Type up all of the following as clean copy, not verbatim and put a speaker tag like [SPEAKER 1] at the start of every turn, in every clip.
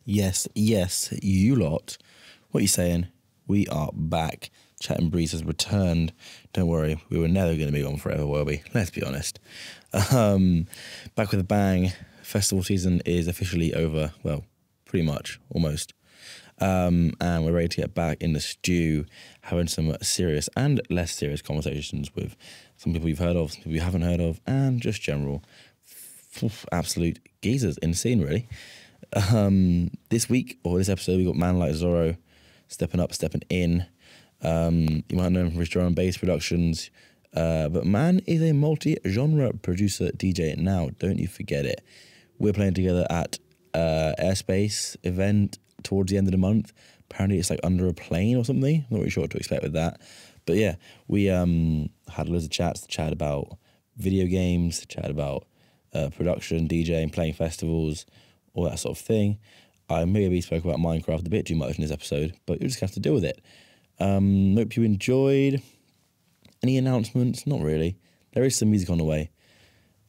[SPEAKER 1] Yes, yes, you lot. What are you saying? We are back. Chat and Breeze has returned. Don't worry, we were never going to be on forever, were we? Let's be honest. Back with a bang. Festival season is officially over. Well, pretty much, almost. And we're ready to get back in the stew, having some serious and less serious conversations with some people you've heard of, some people you haven't heard of, and just general absolute geezers in the scene, really. This week, or this episode, we got man like Zoro stepping up, stepping in. You might know him from his drum and bass productions, but man is a multi-genre producer, DJ now. Don't you forget it. We're playing together at Airspace event towards the end of the month. Apparently it's like under a plane or something. I'm not really sure what to expect with that. But yeah, we had loads of chats, chat about video games, chat about production, DJing, playing festivals, all that sort of thing. I maybe spoke about Minecraft a bit too much in this episode, but you'll just have to deal with it. Hope you enjoyed. Any announcements? Not really. There is some music on the way.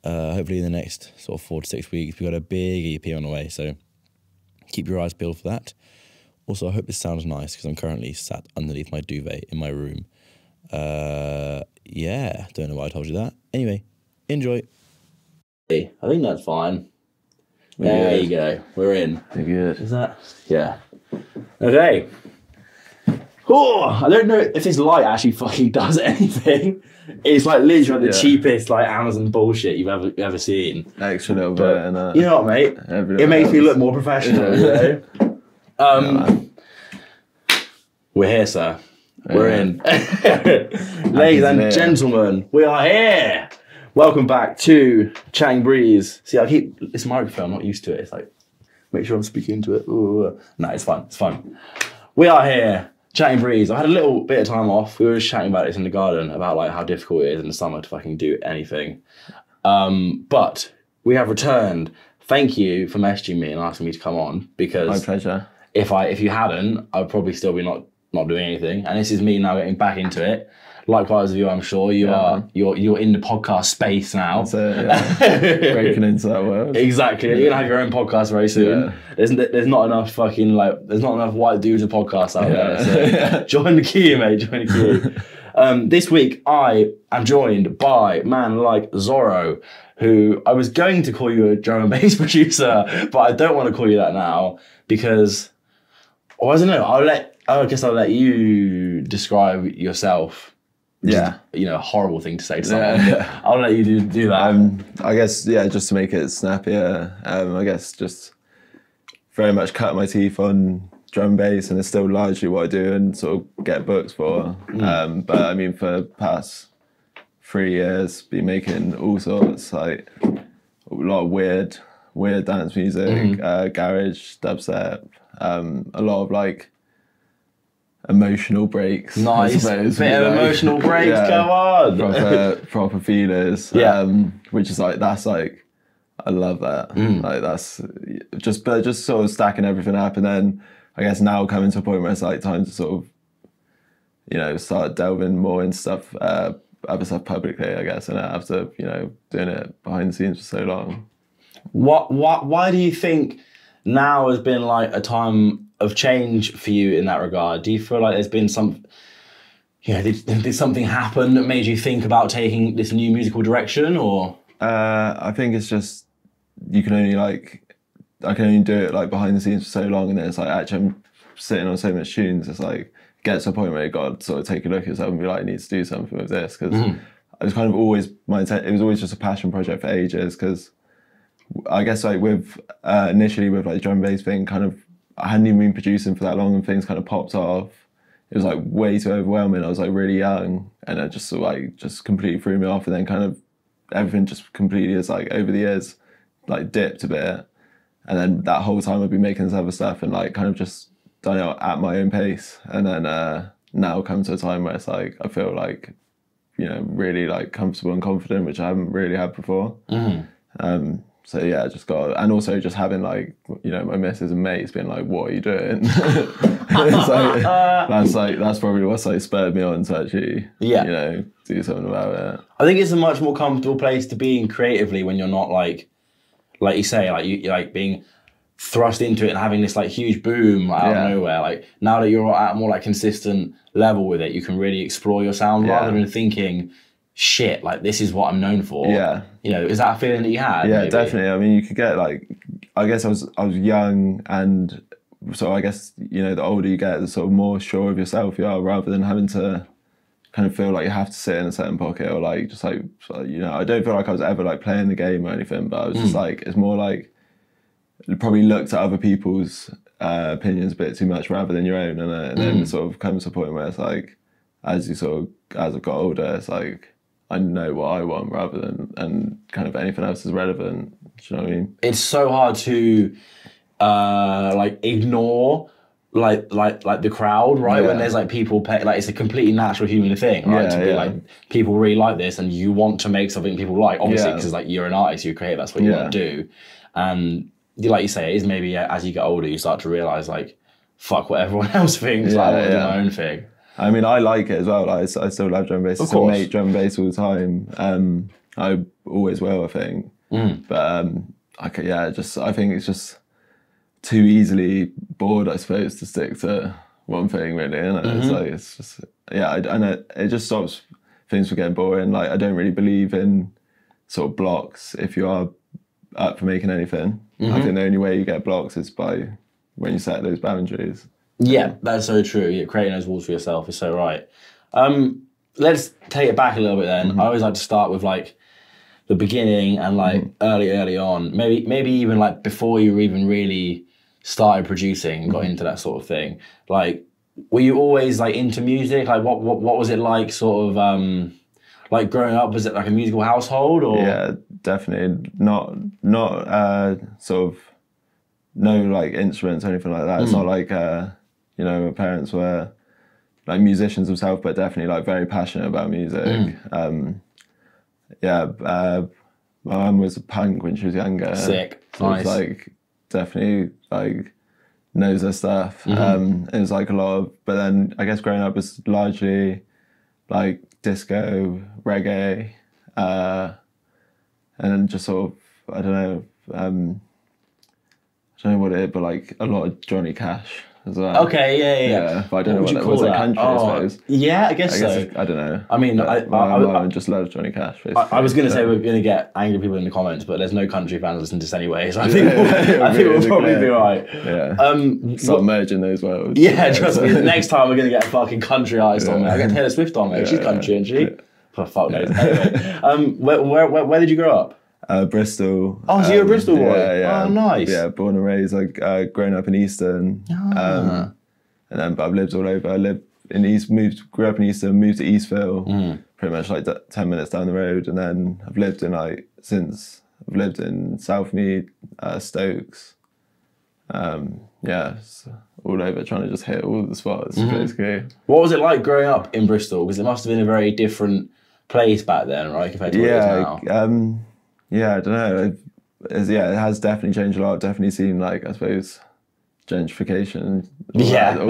[SPEAKER 1] Hopefully in the next sort of 4 to 6 weeks. We've got a big EP on the way, so keep your eyes peeled for that. Also, I hope this sounds nice because I'm currently sat underneath my duvet in my room. Yeah, don't know why I told you that. Anyway, enjoy. I think that's fine. There you go. We're in.
[SPEAKER 2] You're good.
[SPEAKER 1] Is that? Yeah. Okay. Oh, I don't know if this light actually fucking does anything. It's like literally the cheapest like Amazon bullshit you've ever seen.
[SPEAKER 2] Extra little bit and
[SPEAKER 1] you know what, mate? It makes me look more professional. You know? We're here, sir. We're in. Ladies and gentlemen, we are here. Welcome back to Chatting Breeze. See, I keep this microphone. I'm not used to it. It's like, make sure I'm speaking into it. Ooh. No, it's fine. It's fine. We are here, Chatting Breeze. I had a little bit of time off. We were just chatting about this in the garden about like how difficult it is in the summer to fucking do anything. But we have returned. Thank you for messaging me and asking me to come on because
[SPEAKER 2] my pleasure.
[SPEAKER 1] If you hadn't, I'd probably still be not doing anything. And this is me now getting back into it. Likewise with you, I'm sure you're in the podcast space now.
[SPEAKER 2] That's it, yeah. Breaking into that world.
[SPEAKER 1] Exactly. You're gonna have your own podcast very soon. Yeah. There's not enough fucking there's not enough white dudes with podcasts out there. So join the queue, mate. Join the queue. This week I am joined by a man like Zoro, who I was going to call you a drum and bass producer, but I don't want to call you that now because I don't know. I guess I'll let you describe yourself.
[SPEAKER 2] Yeah.
[SPEAKER 1] You know, a horrible thing to say to someone. Yeah. I'll let you do that.
[SPEAKER 2] I guess, yeah, just to make it snappier, I guess just very much cut my teeth on drum and bass, and it's still largely what I do and sort of get books for. But I mean, for the past 3 years, been making all sorts, like a lot of weird dance music, garage, dubstep, a lot of like emotional breaks.
[SPEAKER 1] Nice. Bit of emotional breaks, come on.
[SPEAKER 2] Proper feelers. Which is like, that's like, I love that. Like that's just sort of stacking everything up, and then I guess now coming to a point where it's like time to sort of, you know, start delving more into stuff, other stuff publicly, I guess, and after, you know, doing it behind the scenes for so long.
[SPEAKER 1] Why do you think now has been like a time of change for you in that regard? Do you feel like there's been did something happen that made you think about taking this new musical direction, or?
[SPEAKER 2] I think it's just, I can only do it like behind the scenes for so long, and then it's like, actually I'm sitting on so much tunes, it's like, get to a point where you got to sort of take a look at yourself and be like, I need to do something with this, because it was kind of always, it was always just a passion project for ages, because I guess like with, initially with like drum and bass thing, kind of, I hadn't even been producing for that long and things kind of popped off. It was like way too overwhelming. I was like really young, and it just sort of like just completely threw me off, and then kind of everything just completely is like over the years like dipped a bit, and then that whole time I've been making this other stuff and like kind of just done it at my own pace, and then now come to a time where it's like I feel like, you know, really like comfortable and confident, which I haven't really had before. So yeah, just got, and also just having like, you know, my missus and mates being like, what are you doing? It's like, that's probably what's like spurred me on to actually, you know, do something about it.
[SPEAKER 1] I think it's a much more comfortable place to be in creatively when you're not like you say, like you like being thrust into it and having this like huge boom out of nowhere. Like now that you're at a more like consistent level with it, you can really explore your sound rather than thinking, shit, like this is what I'm known for.
[SPEAKER 2] Yeah.
[SPEAKER 1] You know, is that a feeling that you had?
[SPEAKER 2] Yeah,
[SPEAKER 1] maybe?
[SPEAKER 2] definitely. I mean, you could get like, I guess I was young, and so I guess, you know, the older you get, the sort of more sure of yourself you are, rather than having to kind of feel like you have to sit in a certain pocket, or like just like, you know, I don't feel like I was ever like playing the game or anything, but I was just like, it's more like probably looked at other people's opinions a bit too much rather than your own, and then it sort of comes to a point where it's like, as I've got older, it's like I know what I want rather than, and kind of anything else is relevant. Do you know what I mean?
[SPEAKER 1] It's so hard to like ignore like the crowd, right? When there's like people pay, like it's a completely natural human thing, right? To be like, people really like this, and you want to make something people like, obviously, because like you're an artist, you create, that's what you want to do. And like you say, it is maybe as you get older, you start to realize like, fuck what everyone else thinks. Like, I want to do my own thing. I
[SPEAKER 2] mean, I like it as well. Like, I still love drum and bass. I still make drum and bass all the time. I always will, I think. But I think it's just too easily bored, I suppose, to stick to one thing, really. And it's like, it's just, and it just stops things from getting boring. Like, I don't really believe in sort of blocks if you are up for making anything. I think the only way you get blocks is by when you set those boundaries.
[SPEAKER 1] Yeah, that's so true. Yeah, creating those walls for yourself is so right. Let's take it back a little bit then. I always like to start with like the beginning and like early on. Maybe even like before you even really started producing, got into that sort of thing. Like, were you always like into music? Like, what was it like, sort of like growing up? Was it like a musical household, or?
[SPEAKER 2] Yeah, definitely not sort of no like instruments or anything like that. It's not like you know, my parents were like musicians themselves, but definitely like very passionate about music. My mum was a punk when she was younger.
[SPEAKER 1] Sick.
[SPEAKER 2] So nice. It's like definitely like knows her stuff. It was like a lot of, but then I guess growing up was largely like disco, reggae, and then just sort of, I don't know what it is, but like a lot of Johnny Cash as well.
[SPEAKER 1] Okay, yeah.
[SPEAKER 2] But I don't know what that was. Like country, I suppose.
[SPEAKER 1] Yeah, I guess so.
[SPEAKER 2] I don't know.
[SPEAKER 1] I mean,
[SPEAKER 2] I just love Johnny Cash.
[SPEAKER 1] I was going to say we're going to get angry people in the comments, but there's no country fans listening to this anyway, so I think we'll probably be right.
[SPEAKER 2] Yeah. Start merging those worlds.
[SPEAKER 1] Yeah, trust me. Next time we're going to get a fucking country artist on there. I get Taylor Swift on there. She's country, isn't she? For fuck knows. Anyway, where did you grow up?
[SPEAKER 2] Bristol.
[SPEAKER 1] Oh, so you're a Bristol boy?
[SPEAKER 2] Yeah.
[SPEAKER 1] Oh, nice.
[SPEAKER 2] Yeah, born and raised, like grown up in Easton. And then, but I've lived all over. I lived in grew up in Easton, moved to Eastville, pretty much like 10 minutes down the road. And then I've lived in Southmead, Stokes. So all over, trying to just hit all the spots, basically.
[SPEAKER 1] What was it like growing up in Bristol? Because it must have been a very different place back then, right, compared to what it is now.
[SPEAKER 2] I don't know. It has definitely changed a lot. I've definitely seen, like, I suppose, gentrification. All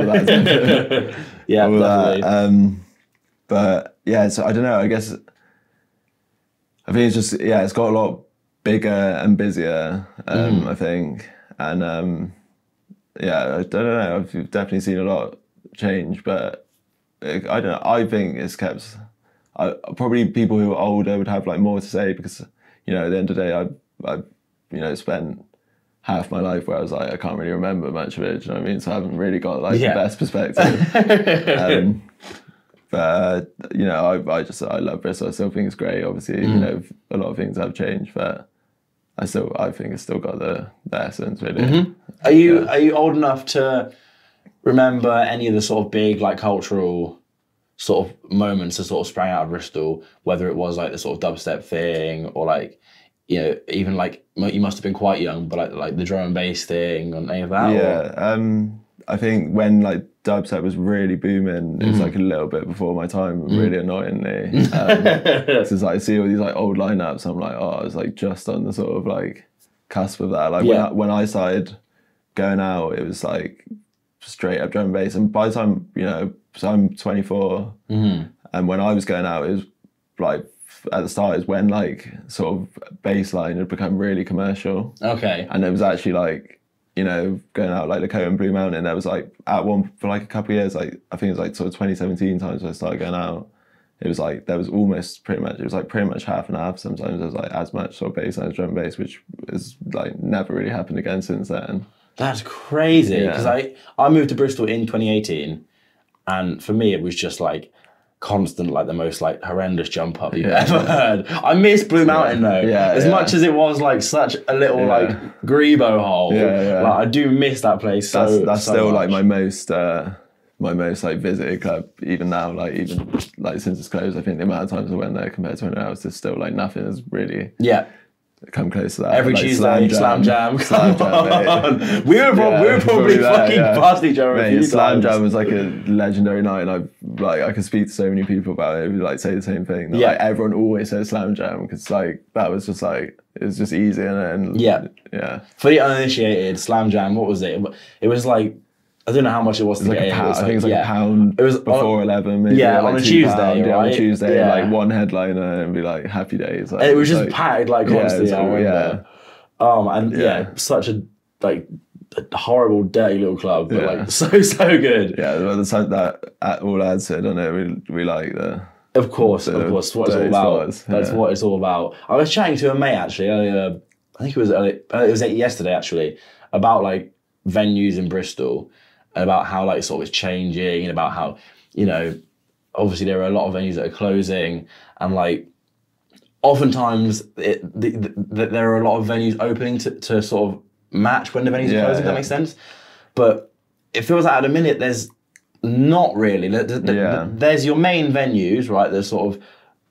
[SPEAKER 2] that stuff.
[SPEAKER 1] Yeah,
[SPEAKER 2] all
[SPEAKER 1] definitely.
[SPEAKER 2] But yeah, so I don't know. I guess I think it's just it's got a lot bigger and busier. I think, and I don't know. I've definitely seen a lot change, but I don't know. I think it's kept. Probably people who are older would have like more to say because. You know, at the end of the day, I spent half my life where I was like, I can't really remember much of it. Do you know what I mean? So I haven't really got like the best perspective. But you know, I love Bristol. I still think it's great. Obviously, you know, a lot of things have changed, but I think it's still got the essence really.
[SPEAKER 1] Are you old enough to remember any of the sort of big like cultural sort of moments that sort of sprang out of Bristol, whether it was like the sort of dubstep thing or like, you know, even like you must have been quite young, but like the drum and bass thing and any of that?
[SPEAKER 2] Yeah, I think when like dubstep was really booming, it was like a little bit before my time, really annoyingly. So it's like I see all these like old lineups, I'm like, I was like just on the sort of like cusp of that. Like when I started going out, it was like straight up drum and bass, and by the time, you know, so I'm 24, and when I was going out, it was like at the start is when like sort of bass line had become really commercial.
[SPEAKER 1] Okay.
[SPEAKER 2] And it was actually like you know, going out like Lakota and Blue Mountain, there was like at one for like a couple of years, like I think it was like sort of 2017 times when I started going out. It was like there was almost pretty much, it was like pretty much half and half. Sometimes there was like as much sort of bass as drum and bass, which is like never really happened again since then.
[SPEAKER 1] That's crazy, because I moved to Bristol in 2018, and for me it was just like constant, like the most like horrendous jump up you've ever heard. I miss Blue Mountain though, as much as it was like such a little like grebo hole. Like, I do miss that place.
[SPEAKER 2] That's
[SPEAKER 1] so
[SPEAKER 2] still
[SPEAKER 1] much.
[SPEAKER 2] like my most like visited club, even now, like even like since it's closed. I think the amount of times I went there compared to anyone else, there's still like nothing has really come close to that.
[SPEAKER 1] Every
[SPEAKER 2] like,
[SPEAKER 1] Tuesday, Slam Jam.
[SPEAKER 2] Slam Jam, mate.
[SPEAKER 1] we were probably fucking past each other a few
[SPEAKER 2] Slam
[SPEAKER 1] times.
[SPEAKER 2] Jam was like a legendary night, and I could speak to so many people about it who like say the same thing. That, like, everyone always says Slam Jam because like that was just like it was just easy and
[SPEAKER 1] For the uninitiated, Slam Jam, what was it? It was like, I don't know how much it was to
[SPEAKER 2] like
[SPEAKER 1] get in.
[SPEAKER 2] I think it was like a pound. It was before 11, maybe.
[SPEAKER 1] Yeah,
[SPEAKER 2] like
[SPEAKER 1] on a Tuesday, right?
[SPEAKER 2] On a Tuesday, like one headliner and be like happy days. Like,
[SPEAKER 1] and it was just packed like constantly. Such a like a horrible, dirty little club, but like so good.
[SPEAKER 2] Yeah, well, the time that all ads said on it, we like the.
[SPEAKER 1] Of course, what it's all about. That's what it's all about. I was chatting to a mate actually earlier. I think it was yesterday actually, about like venues in Bristol, and about how like sort of it's changing, and about how, you know, obviously there are a lot of venues that are closing, and like oftentimes there are a lot of venues opening to sort of match when the venues are closing. If that makes sense. But it feels like at the minute there's not really. There's your main venues, right? That sort of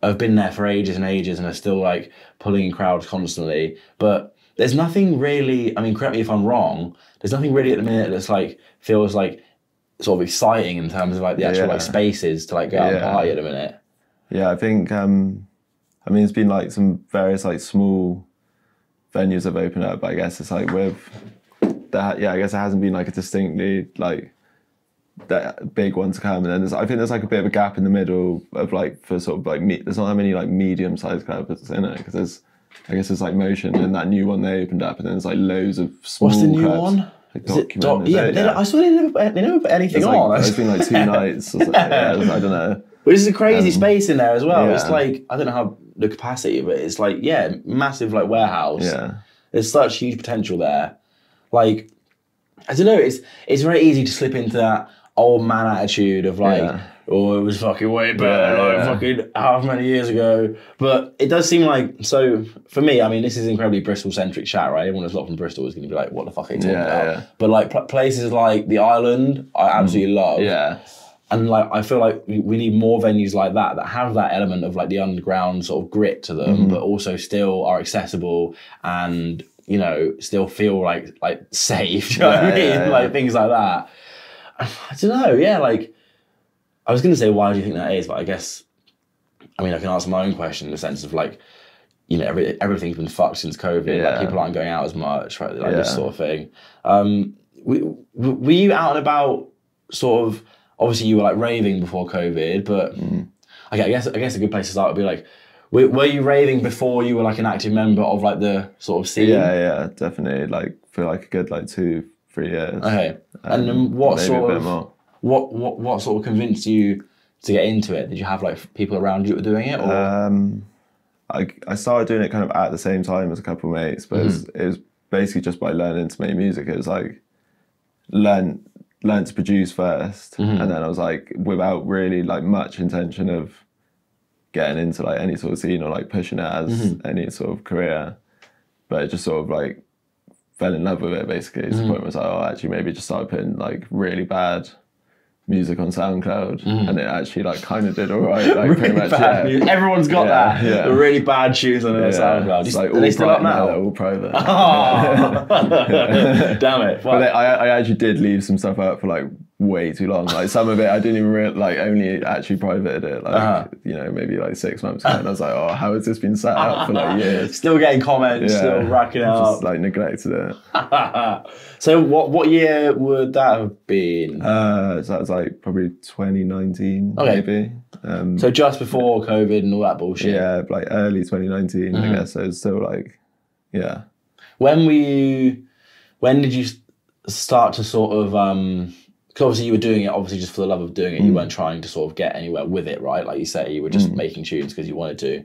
[SPEAKER 1] have been there for ages and ages and are still like pulling in crowds constantly. But there's nothing really, I mean, correct me if I'm wrong, there's nothing really at the minute that's like, feels like sort of exciting in terms of like the actual like spaces to like go out and party at the minute. Yeah,
[SPEAKER 2] I think, I mean, it's been like some various like small venues have opened up, but I guess it's like with that, I guess it hasn't been like a distinctly like that big one to come. And then I think there's like a bit of a gap in the middle of like, for sort of like, there's not that many like medium-sized clubs in it, because there's, I guess there's like Motion and that new one they opened up, and then there's like loads of small
[SPEAKER 1] What's the new
[SPEAKER 2] clubs.
[SPEAKER 1] one?
[SPEAKER 2] Like
[SPEAKER 1] I saw they never put anything on.
[SPEAKER 2] There's been like 2 nights. I don't know.
[SPEAKER 1] But this is a crazy space in there as well. It's like, I don't know how the capacity, but it's like, massive like warehouse.
[SPEAKER 2] Yeah.
[SPEAKER 1] There's such huge potential there. Like, I don't know, it's very easy to slip into that old man attitude of like, oh, it was fucking way better, fucking however many years ago. But it does seem like, so for me, I mean, this is incredibly Bristol-centric chat, right? Everyone that's not from Bristol is going to be like, what the fuck are you talking about? But like places like the Island, I absolutely love.
[SPEAKER 2] Yeah.
[SPEAKER 1] And like, I feel like we need more venues like that have that element of like the underground sort of grit to them, but also still are accessible and, you know, still feel like safe. Do you know what I mean? Like things like that. I don't know. Like, I was going to say, why do you think that is? But I guess, I mean, I can answer my own question in the sense of like, you know, everything's been fucked since COVID. Like, people aren't going out as much, right? Like this sort of thing. Were you out and about sort of, obviously you were like raving before COVID, but I guess a good place to start would be like, were you raving before you were like an active member of like the sort of scene? Yeah,
[SPEAKER 2] definitely. Like for like a good like 2-3 years.
[SPEAKER 1] Okay. And then what sort of convinced you to get into it? Did you have like people around you that were doing it? Or?
[SPEAKER 2] I started doing it kind of at the same time as a couple of mates, but it was basically just by learning to make music. It was like learn to produce first, and then I was like, without really like much intention of getting into like any sort of scene or like pushing it as any sort of career, but it just sort of like fell in love with it basically. To the point where I was like, oh, actually maybe just started putting like really bad music on SoundCloud, and it actually like kind of did all right. Like really pretty much,
[SPEAKER 1] everyone's got that. Yeah. The really bad tunes on their SoundCloud.
[SPEAKER 2] It's like
[SPEAKER 1] are they still up now?
[SPEAKER 2] They're all private.
[SPEAKER 1] Damn it!
[SPEAKER 2] But I actually did leave some stuff out for like way too long. Like some of it I didn't even like only actually privated it like you know, maybe like 6 months ago, and I was like, oh, how has this been sat out for like years?
[SPEAKER 1] Still getting comments, still racking out.
[SPEAKER 2] Just like neglected it.
[SPEAKER 1] So what year would that have been?
[SPEAKER 2] So that was like probably 2019, maybe.
[SPEAKER 1] So just before COVID and all that bullshit.
[SPEAKER 2] Yeah, like early 2019, I guess. So it's still like,
[SPEAKER 1] When did you start to sort of, because obviously you were doing it obviously just for the love of doing it. You weren't trying to sort of get anywhere with it, right? Like you say, you were just making tunes because you wanted to.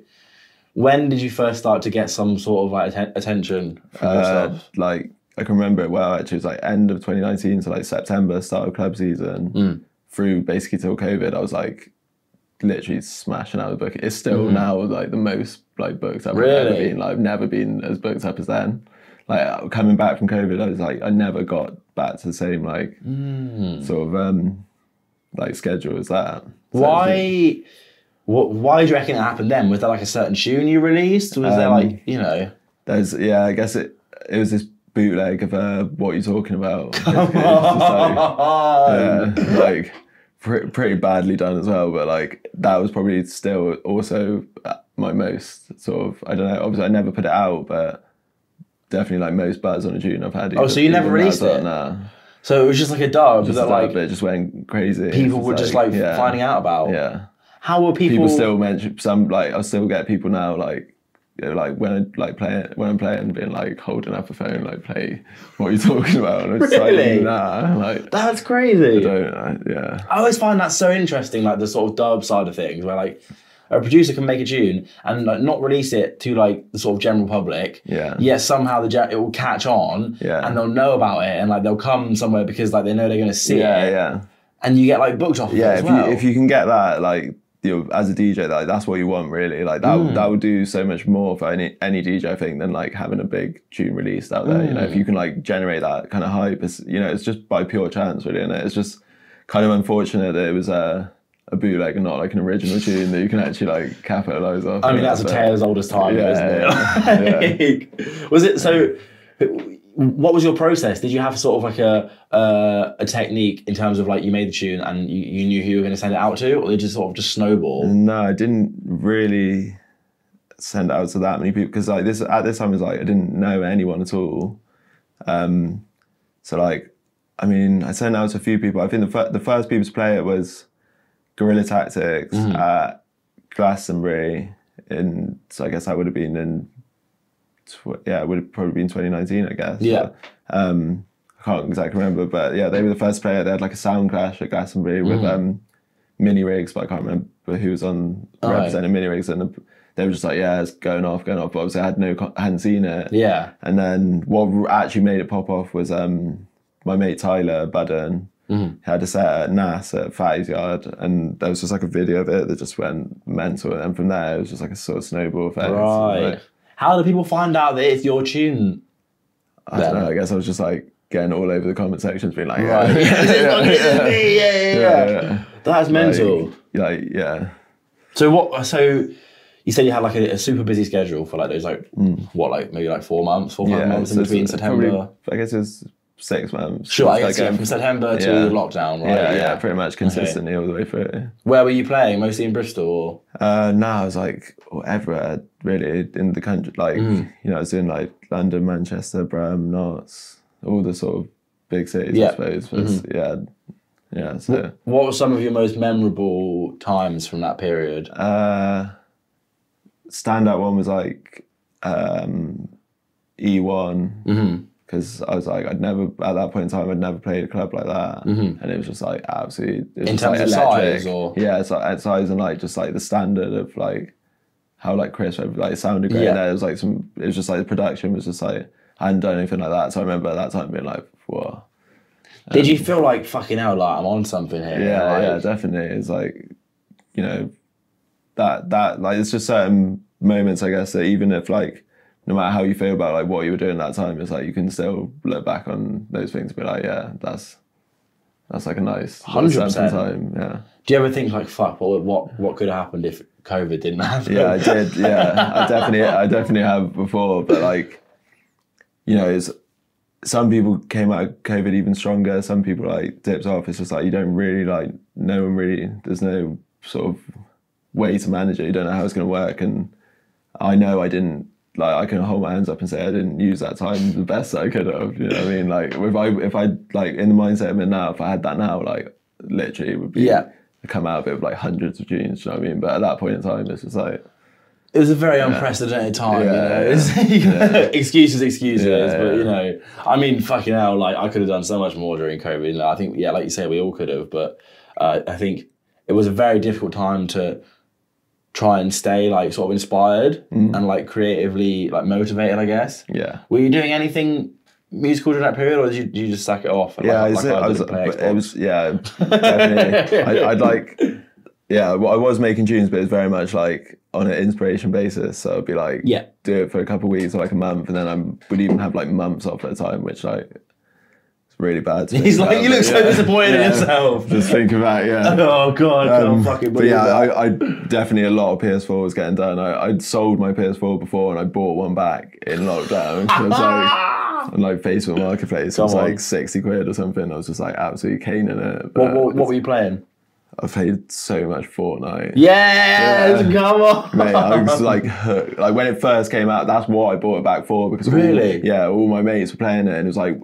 [SPEAKER 1] When did you first start to get some sort of like attention from yourself?
[SPEAKER 2] Like I can remember it well. Actually, it was like end of 2019, so like September, start of club season, through basically till COVID. I was like literally smashing out the book. It's still now like the most like booked up I've ever been. Like I've never been as booked up as then. Like coming back from COVID, I was like I never got back to the same like sort of like schedule as that. So
[SPEAKER 1] why? Why do you reckon it happened then? Was there like a certain tune you released? Was there like, you know?
[SPEAKER 2] There's, yeah, I guess it was this bootleg of What You're Talking About. Like pretty badly done as well, but like that was probably still also my most sort of, I don't know, obviously I never put it out, but definitely like most buzz on a tune I've had.
[SPEAKER 1] Oh, so you never released it?
[SPEAKER 2] Nah.
[SPEAKER 1] So it was just like a dub
[SPEAKER 2] that like, but it just went crazy.
[SPEAKER 1] People were just like finding out about.
[SPEAKER 2] Yeah.
[SPEAKER 1] How were people
[SPEAKER 2] still mention some, like I still get people now like, you know, like when I'm playing being like holding up a phone like play What You're Talking About, and it's
[SPEAKER 1] really?
[SPEAKER 2] Like nah, like
[SPEAKER 1] that's crazy.
[SPEAKER 2] Yeah,
[SPEAKER 1] I always find that so interesting, like the sort of dub side of things, where like a producer can make a tune and like not release it to like the sort of general public, yet somehow it will catch on, and they'll know about it, and like they'll come somewhere because like they know they're going to see it, and you get like booked off of it as well.
[SPEAKER 2] If you can get that, like, you know, as a DJ, like that's what you want really. Like that would do so much more for any DJ, I think, than like having a big tune released out there. You know, if you can like generate that kind of hype, it's, you know, it's just by pure chance really, and it's just kind of unfortunate that it was a bootleg and not like an original tune that you can actually like capitalize off.
[SPEAKER 1] I mean, that's a tale as old as time, isn't it? Was it so? What was your process? Did you have sort of like a technique in terms of like you made the tune and you knew who you were going to send it out to, or did you sort of just snowball?
[SPEAKER 2] No, I didn't really send it out to that many people because like at this time it was like I didn't know anyone at all. So like, I mean, I sent it out to a few people. I think the first people to play it was Guerrilla Tactics at Glastonbury so I guess that would have been in. It would have probably been 2019, I guess.
[SPEAKER 1] Yeah.
[SPEAKER 2] But, I can't exactly remember, but yeah, they were the first player. They had like a sound clash at Glastonbury with Mini Rigs, but I can't remember who was on representing Mini Rigs, and they were just like, yeah, it's going off. But obviously, I hadn't seen it.
[SPEAKER 1] Yeah.
[SPEAKER 2] And then what actually made it pop off was my mate Tyler Budden had a set at NAS at Fatty's Yard, and there was just like a video of it that just went mental, and from there it was just like a sort of snowball effect.
[SPEAKER 1] Right. Like, how do people find out that it's your tune?
[SPEAKER 2] I don't know. I guess I was just like getting all over the comment sections, being like,
[SPEAKER 1] right, yeah. That's mental.
[SPEAKER 2] Yeah.
[SPEAKER 1] So what? So you said you had like a super busy schedule for like those like what, like maybe like 4 months, 4 5 months in between September.
[SPEAKER 2] Probably, I guess it was 6 months.
[SPEAKER 1] Sure, I guess from September to lockdown, right?
[SPEAKER 2] Yeah, pretty much consistently all the way through.
[SPEAKER 1] Where were you playing? Mostly in Bristol?
[SPEAKER 2] No, I was like everywhere really in the country. Like you know, I was in like London, Manchester, Birmingham, Notts, all the sort of big cities, I suppose. But yeah. So
[SPEAKER 1] what were some of your most memorable times from that period?
[SPEAKER 2] Standout one was like E1. Because I was like, at that point in time, I'd never played a club like that. And it was just like absolutely, it was
[SPEAKER 1] in
[SPEAKER 2] just
[SPEAKER 1] terms
[SPEAKER 2] like
[SPEAKER 1] of
[SPEAKER 2] electric.
[SPEAKER 1] size, or
[SPEAKER 2] it's like at size and like just like the standard of like how like Chris like sounded great. There was like it was just like the production was just like, I hadn't done anything like that. So I remember at that time being like, whoa.
[SPEAKER 1] Did you feel like fucking hell, like I'm on something here?
[SPEAKER 2] Yeah, definitely. It's like, you know, that like it's just certain moments, I guess, that even if like, no matter how you feel about like what you were doing that time, it's like you can still look back on those things and be like, yeah, that's like a nice
[SPEAKER 1] 100%
[SPEAKER 2] time. Yeah.
[SPEAKER 1] Do you ever think like, fuck, what could have happened if COVID didn't happen?
[SPEAKER 2] Yeah, I did. Yeah, I definitely have before. But like, you know, some people came out of COVID even stronger. Some people like dipped off. It's just like you don't really like, no one really. There's no sort of way to manage it. You don't know how it's going to work. And I know I didn't. Like I can hold my hands up and say I didn't use that time the best I could have. You know what I mean? Like if I like in the mindset I'm in now, if I had that now, like literally it would be come out of it with like hundreds of tunes. You know what I mean? But at that point in time, it's just like
[SPEAKER 1] It was a very unprecedented time, Excuses, but you know, I mean, fucking hell, like I could have done so much more during COVID. Like, I think, yeah, like you say, we all could have, but I think it was a very difficult time to try and stay like sort of inspired and like creatively like motivated, I guess.
[SPEAKER 2] Yeah.
[SPEAKER 1] Were you doing anything musical during that period, or did you just sack it off? And,
[SPEAKER 2] Definitely. I was making tunes, but it's very much like on an inspiration basis. So I'd be like, do it for a couple of weeks or like a month, and then I would even have like months off at a time, which like it's really bad.
[SPEAKER 1] He's like, you look so disappointed in yourself.
[SPEAKER 2] Just think about
[SPEAKER 1] Oh god, I can't fucking believe that.
[SPEAKER 2] I definitely a lot of PS4 was getting done. I'd sold my PS4 before, and I bought one back in lockdown. It was like on like Facebook Marketplace, it was like 60 quid or something. I was just like absolutely caning it.
[SPEAKER 1] What were you playing?
[SPEAKER 2] I played so much Fortnite.
[SPEAKER 1] Yes, come on.
[SPEAKER 2] Mate, I was like hooked. Like when it first came out, that's what I bought it back for, because all my mates were playing it, and it was like,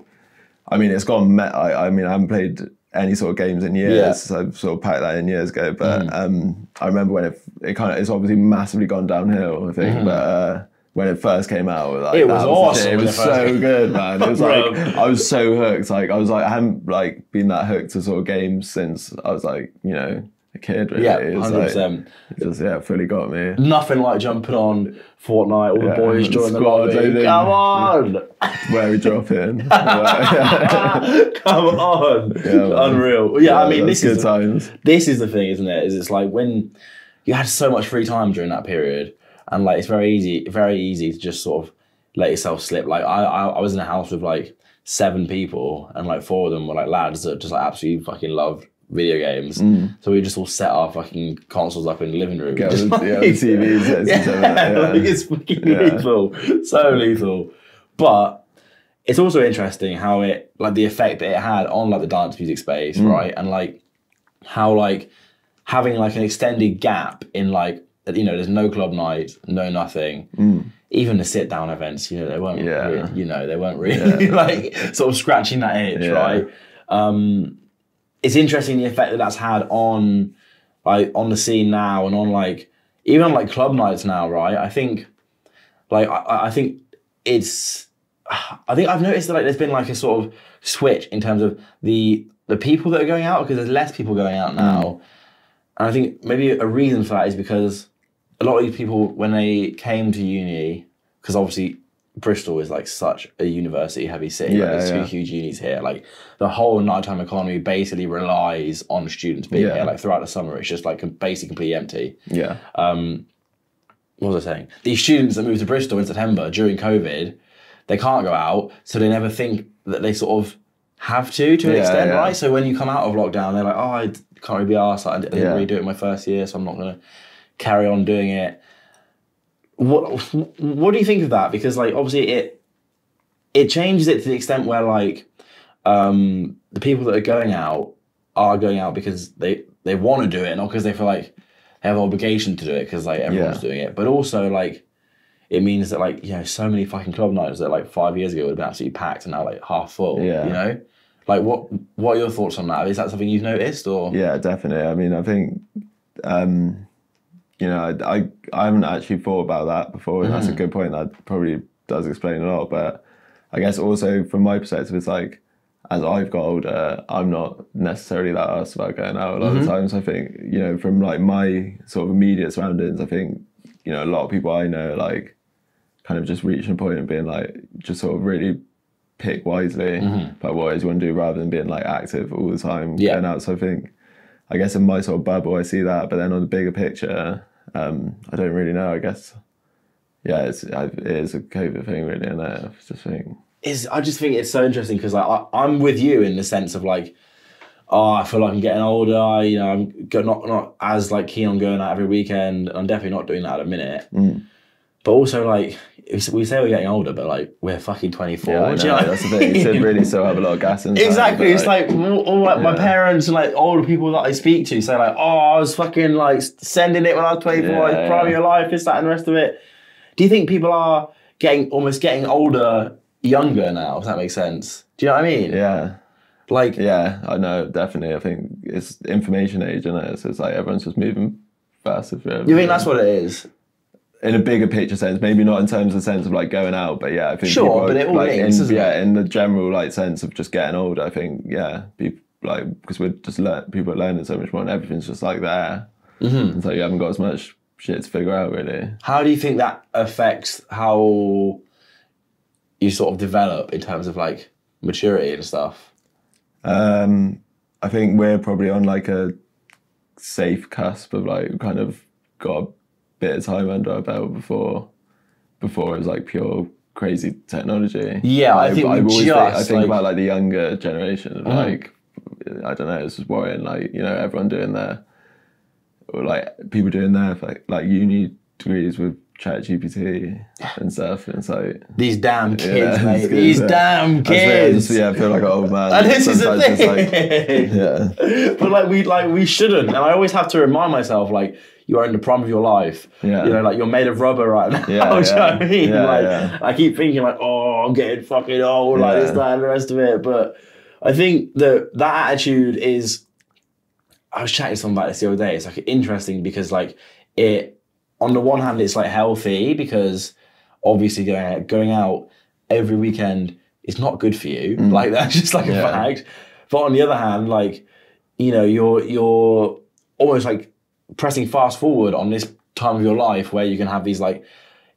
[SPEAKER 2] I mean, it's gone. I mean, I haven't played any sort of games in years. So I've sort of packed that in years ago. But I remember when it's obviously massively gone downhill, I think. But when it first came out, like,
[SPEAKER 1] it was awesome.
[SPEAKER 2] It was so good, man. It was like I was so hooked. Like I hadn't like been that hooked to sort of games since I was like, you know, a kid. Really.
[SPEAKER 1] Yeah, 100%.
[SPEAKER 2] It just fully got me.
[SPEAKER 1] Nothing like jumping on Fortnite, all the boys joining the lobby. Come on,
[SPEAKER 2] where we drop in.
[SPEAKER 1] Come on, unreal. Yeah, I mean, this is
[SPEAKER 2] times.
[SPEAKER 1] This is the thing, isn't it? Is it's like when you had so much free time during that period. And like it's very easy to just sort of let yourself slip. Like I was in a house with like 7 people, and like 4 of them were like lads that just like absolutely fucking loved video games. So we just all set our fucking consoles up in the living room.
[SPEAKER 2] TVs.
[SPEAKER 1] Like, it's fucking lethal, so lethal. But it's also interesting how it, like the effect that it had on like the dance music space, right? And like how like having like an extended gap in like, you know, there's no club nights, no nothing. Even the sit down events, you know, they weren't really, you know, they weren't really like sort of scratching that itch, right? It's interesting the effect that that's had on like on the scene now, and on like even on like club nights now, right? I think like I think it's I think I've noticed that like there's been like a sort of switch in terms of the people that are going out, because there's less people going out now. And I think maybe a reason for that is because a lot of these people, when they came to uni, because obviously Bristol is like such a university heavy city, like there's 2 huge unis here, like the whole nighttime economy basically relies on students being here. Like throughout the summer, it's just like basically completely empty. What was I saying? These students that moved to Bristol in September during COVID, they can't go out, so they never think that they sort of have to an extent, right? So when you come out of lockdown, they're like, oh, I can't really be arsed. I didn't really do it in my first year, so I'm not going to carry on doing it. What do you think of that? Because like obviously it changes it to the extent where like the people that are going out because they want to do it, not because they feel like they have an obligation to do it because like everyone's doing it. But also like it means that like, you know, so many fucking club nights that like 5 years ago would have been absolutely packed and now like half full. You know? Like what are your thoughts on that? Is that something you've noticed, or?
[SPEAKER 2] Yeah, definitely. I mean, I think you know, I haven't actually thought about that before, and that's a good point. That probably does explain a lot. But I guess also from my perspective, it's like as I've got older, I'm not necessarily that arsed about going out a lot of times. I think, you know, from like my sort of immediate surroundings, I think, you know, a lot of people I know like kind of just reaching a point and being like, just sort of really pick wisely about what it is you want to do, rather than being like active all the time going out. So I guess in my sort of bubble I see that, but then on the bigger picture, I don't really know. I guess it is a COVID thing, really, and I
[SPEAKER 1] just think it's so interesting because like I'm with you in the sense of like, I feel like I'm getting older. I'm not as like keen on going out every weekend. I'm definitely not doing that at a minute. But also like, we say we're getting older, but like we're fucking 24.
[SPEAKER 2] Yeah,
[SPEAKER 1] do you know?
[SPEAKER 2] That's the thing. You should really still have a lot of gas in.
[SPEAKER 1] Exactly. It's like all like my parents and like older people that I speak to say like, oh, I was fucking like sending it when I was 24. I was proud of your life, this, that, and the rest of it. Do you think people are almost getting older younger now? If that makes sense. Do you know what I mean?
[SPEAKER 2] Yeah.
[SPEAKER 1] Like.
[SPEAKER 2] Yeah, I know. Definitely. I think it's information age, isn't it? So it's like everyone's just moving faster.
[SPEAKER 1] You think that's what it is?
[SPEAKER 2] in a bigger picture sense, maybe not in terms of the sense of like going out, but yeah, I think
[SPEAKER 1] Sure,
[SPEAKER 2] people,
[SPEAKER 1] but it all
[SPEAKER 2] like
[SPEAKER 1] links, doesn't it?
[SPEAKER 2] in the general like sense of just getting older, I think people like because we're just people are learning so much more and everything's just like there, and so you haven't got as much shit to figure out really.
[SPEAKER 1] How do you think that affects how you sort of develop in terms of like maturity and stuff?
[SPEAKER 2] I think we're probably on like a safe cusp of like kind of got a bit of time under our belt before it was like pure crazy technology.
[SPEAKER 1] Yeah, I think
[SPEAKER 2] I think about like the younger generation of like I don't know, it's just worrying like, you know, everyone doing their or like people doing their like uni degrees with ChatGPT and stuff, and it's like
[SPEAKER 1] these damn kids, mate. These damn kids.
[SPEAKER 2] I feel like an old man.
[SPEAKER 1] And this is the
[SPEAKER 2] thing.
[SPEAKER 1] But we shouldn't. And I always have to remind myself, like, you are in the prime of your life. Yeah. You know, like you're made of rubber right now. Yeah, do you know what I mean? I keep thinking like, oh, I'm getting fucking old, like this, that, and the rest of it. But I think that attitude is. I was chatting to someone about this the other day. It's like interesting because like it. On the one hand, it's like healthy because obviously going out every weekend is not good for you. Like that's just like a fact. But on the other hand, like, you know, you're almost like pressing fast forward on this time of your life where you can have these like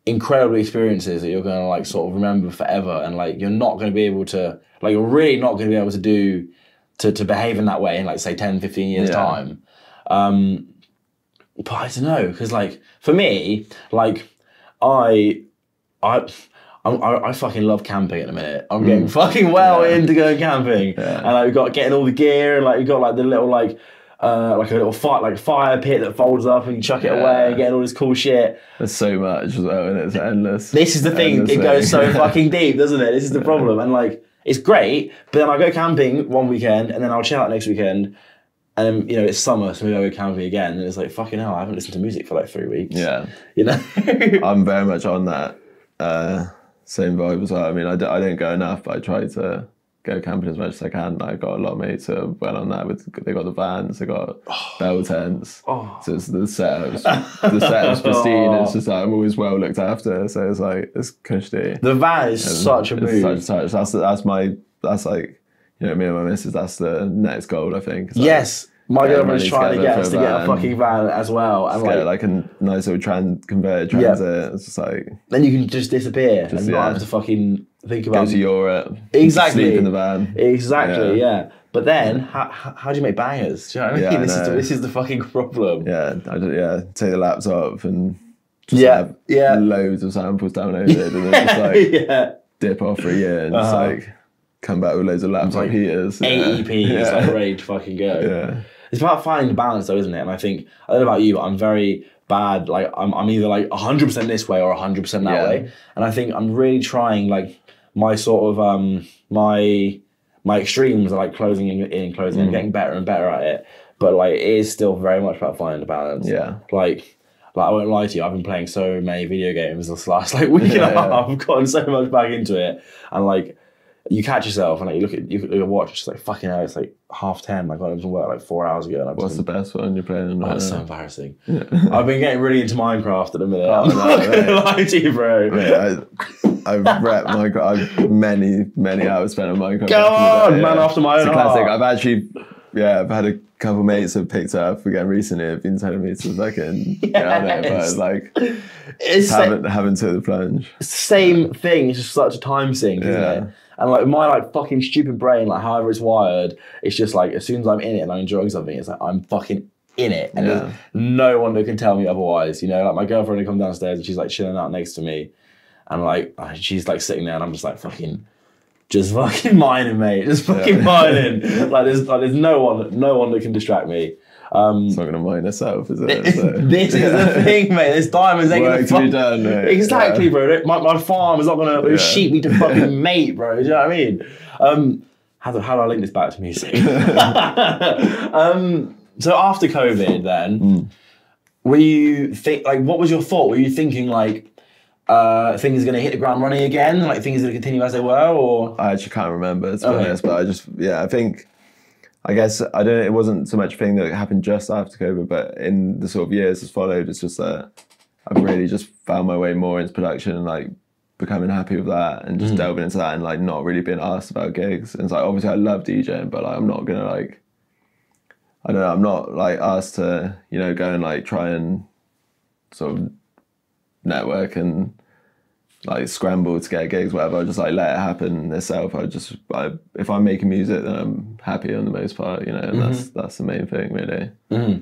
[SPEAKER 1] incredible experiences that you're going to like sort of remember forever. And like, you're not going to be able to, like, you're really not going to be able to behave in that way in like say 10, 15 years time. But I don't know, because like for me, like I fucking love camping at the minute. I'm getting fucking into going camping, and like we've got getting all the gear, and like we've got like the little like a little fire pit that folds up and you chuck it away, and getting all this cool shit.
[SPEAKER 2] There's so much as well, and it's endless.
[SPEAKER 1] This is the thing; it goes so fucking deep, doesn't it? This is the problem, and like it's great, but then I go camping one weekend, and then I'll chill out next weekend. And then, you know, it's summer, so maybe I go camping again. And it's like, fucking hell, I haven't listened to music for like 3 weeks. Yeah. You know?
[SPEAKER 2] I'm very much on that same vibe as well. I mean, I don't go enough, but I try to go camping as much as I can. I got a lot of mates who are well on that. They got the vans, they got bell tents. So it's the setup's pristine. It's just like, I'm always well looked after. So it's like, it's cushy.
[SPEAKER 1] The van is such a move.
[SPEAKER 2] That's like, you know, me and my missus, that's the next goal, I think.
[SPEAKER 1] Yes. My girlfriend's trying to get us to get a fucking van as well. And
[SPEAKER 2] like a nice little converted transit. It's just like...
[SPEAKER 1] Then you can just disappear and not have to fucking think about...
[SPEAKER 2] Go to Europe.
[SPEAKER 1] Exactly.
[SPEAKER 2] Sleep in the van.
[SPEAKER 1] Exactly, yeah. But then, how do you make bangers? Do you know what I mean? This is the fucking problem.
[SPEAKER 2] Yeah, take the laptop and just have loads of samples downloaded and then just like dip off for a year and just like... come back with loads of laptop heaters.
[SPEAKER 1] 80 EPs, like ready to fucking go. Yeah. It's about finding the balance though, isn't it? And I think, I don't know about you, but I'm very bad. Like I'm either like 100% this way or 100% that way. And I think I'm really trying like my sort of, my extremes are like closing in and closing and getting better and better at it. But like it is still very much about finding the balance. Yeah. Like I won't lie to you, I've been playing so many video games this last like week and a half. I've gotten so much back into it. And like, you catch yourself and like you look at your watch, it's like fucking hell, it's like 10:30. I got into work like 4 hours ago. And
[SPEAKER 2] what's the best one you're playing?
[SPEAKER 1] Oh, it's so embarrassing. Yeah. I've been getting really into Minecraft at the minute. I'm not gonna lie to you, bro.
[SPEAKER 2] I've repped Minecraft. I've many hours spent on Minecraft.
[SPEAKER 1] Go on, man after my own
[SPEAKER 2] heart.
[SPEAKER 1] Classic.
[SPEAKER 2] I've actually, I've had a couple of mates have picked it up again recently. Have been telling me to fucking get on it, but like, haven't took the plunge.
[SPEAKER 1] It's the same thing. It's just such a time sink, isn't it? And like my like fucking stupid brain, like however it's wired, it's just like as soon as I'm in it and I'm enjoying something, it's like I'm fucking in it, and there's no one that can tell me otherwise. You know, like my girlfriend will come downstairs and she's like chilling out next to me, and like she's like sitting there, and I'm just like fucking mining, mate, just fucking mining. like there's no one that can distract me.
[SPEAKER 2] It's not going to mine herself, is it? So.
[SPEAKER 1] This is the thing, mate. This diamonds ain't going
[SPEAKER 2] to be done, mate.
[SPEAKER 1] Exactly, bro. My farm is not going to sheep me to fucking mate, bro. Do you know what I mean? How do I link this back to music? So after COVID, then, were you what was your thought? Were you thinking like things are going to hit the ground running again? Like things are going to continue as they were, or?
[SPEAKER 2] I actually can't remember, to be honest. But I just, I think. I guess it wasn't so much a thing that happened just after COVID, but in the sort of years that's followed, it's just that I've really just found my way more into production and like becoming happy with that and just delving into that and like not really being asked about gigs. And it's like, obviously I love DJing, but like I'm not gonna like, I don't know, I'm not like asked to, you know, go and like try and sort of network and like scramble to get gigs, whatever. I just like let it happen itself. If I'm making music, then I'm happy on the most part, you know, and that's the main thing, really.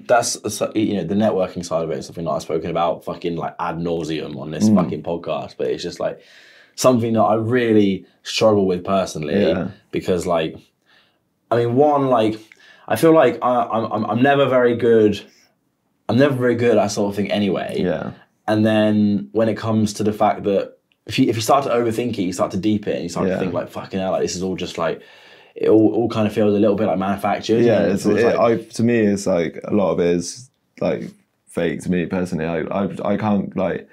[SPEAKER 1] That's, you know, the networking side of it is something that I've spoken about fucking like ad nauseum on this fucking podcast, but it's just like something that I really struggle with personally because like, I mean, one, like, I feel like I'm never very good. I'm never very good at that sort of thing anyway.
[SPEAKER 2] Yeah.
[SPEAKER 1] And then when it comes to the fact that if you start to overthink it, you start to deep it, and you start to think like, fucking hell, like this is all just like, it all kind of feels a little bit like manufactured.
[SPEAKER 2] Yeah,
[SPEAKER 1] you know?
[SPEAKER 2] to me, it's like a lot of it is like fake to me personally. I can't like,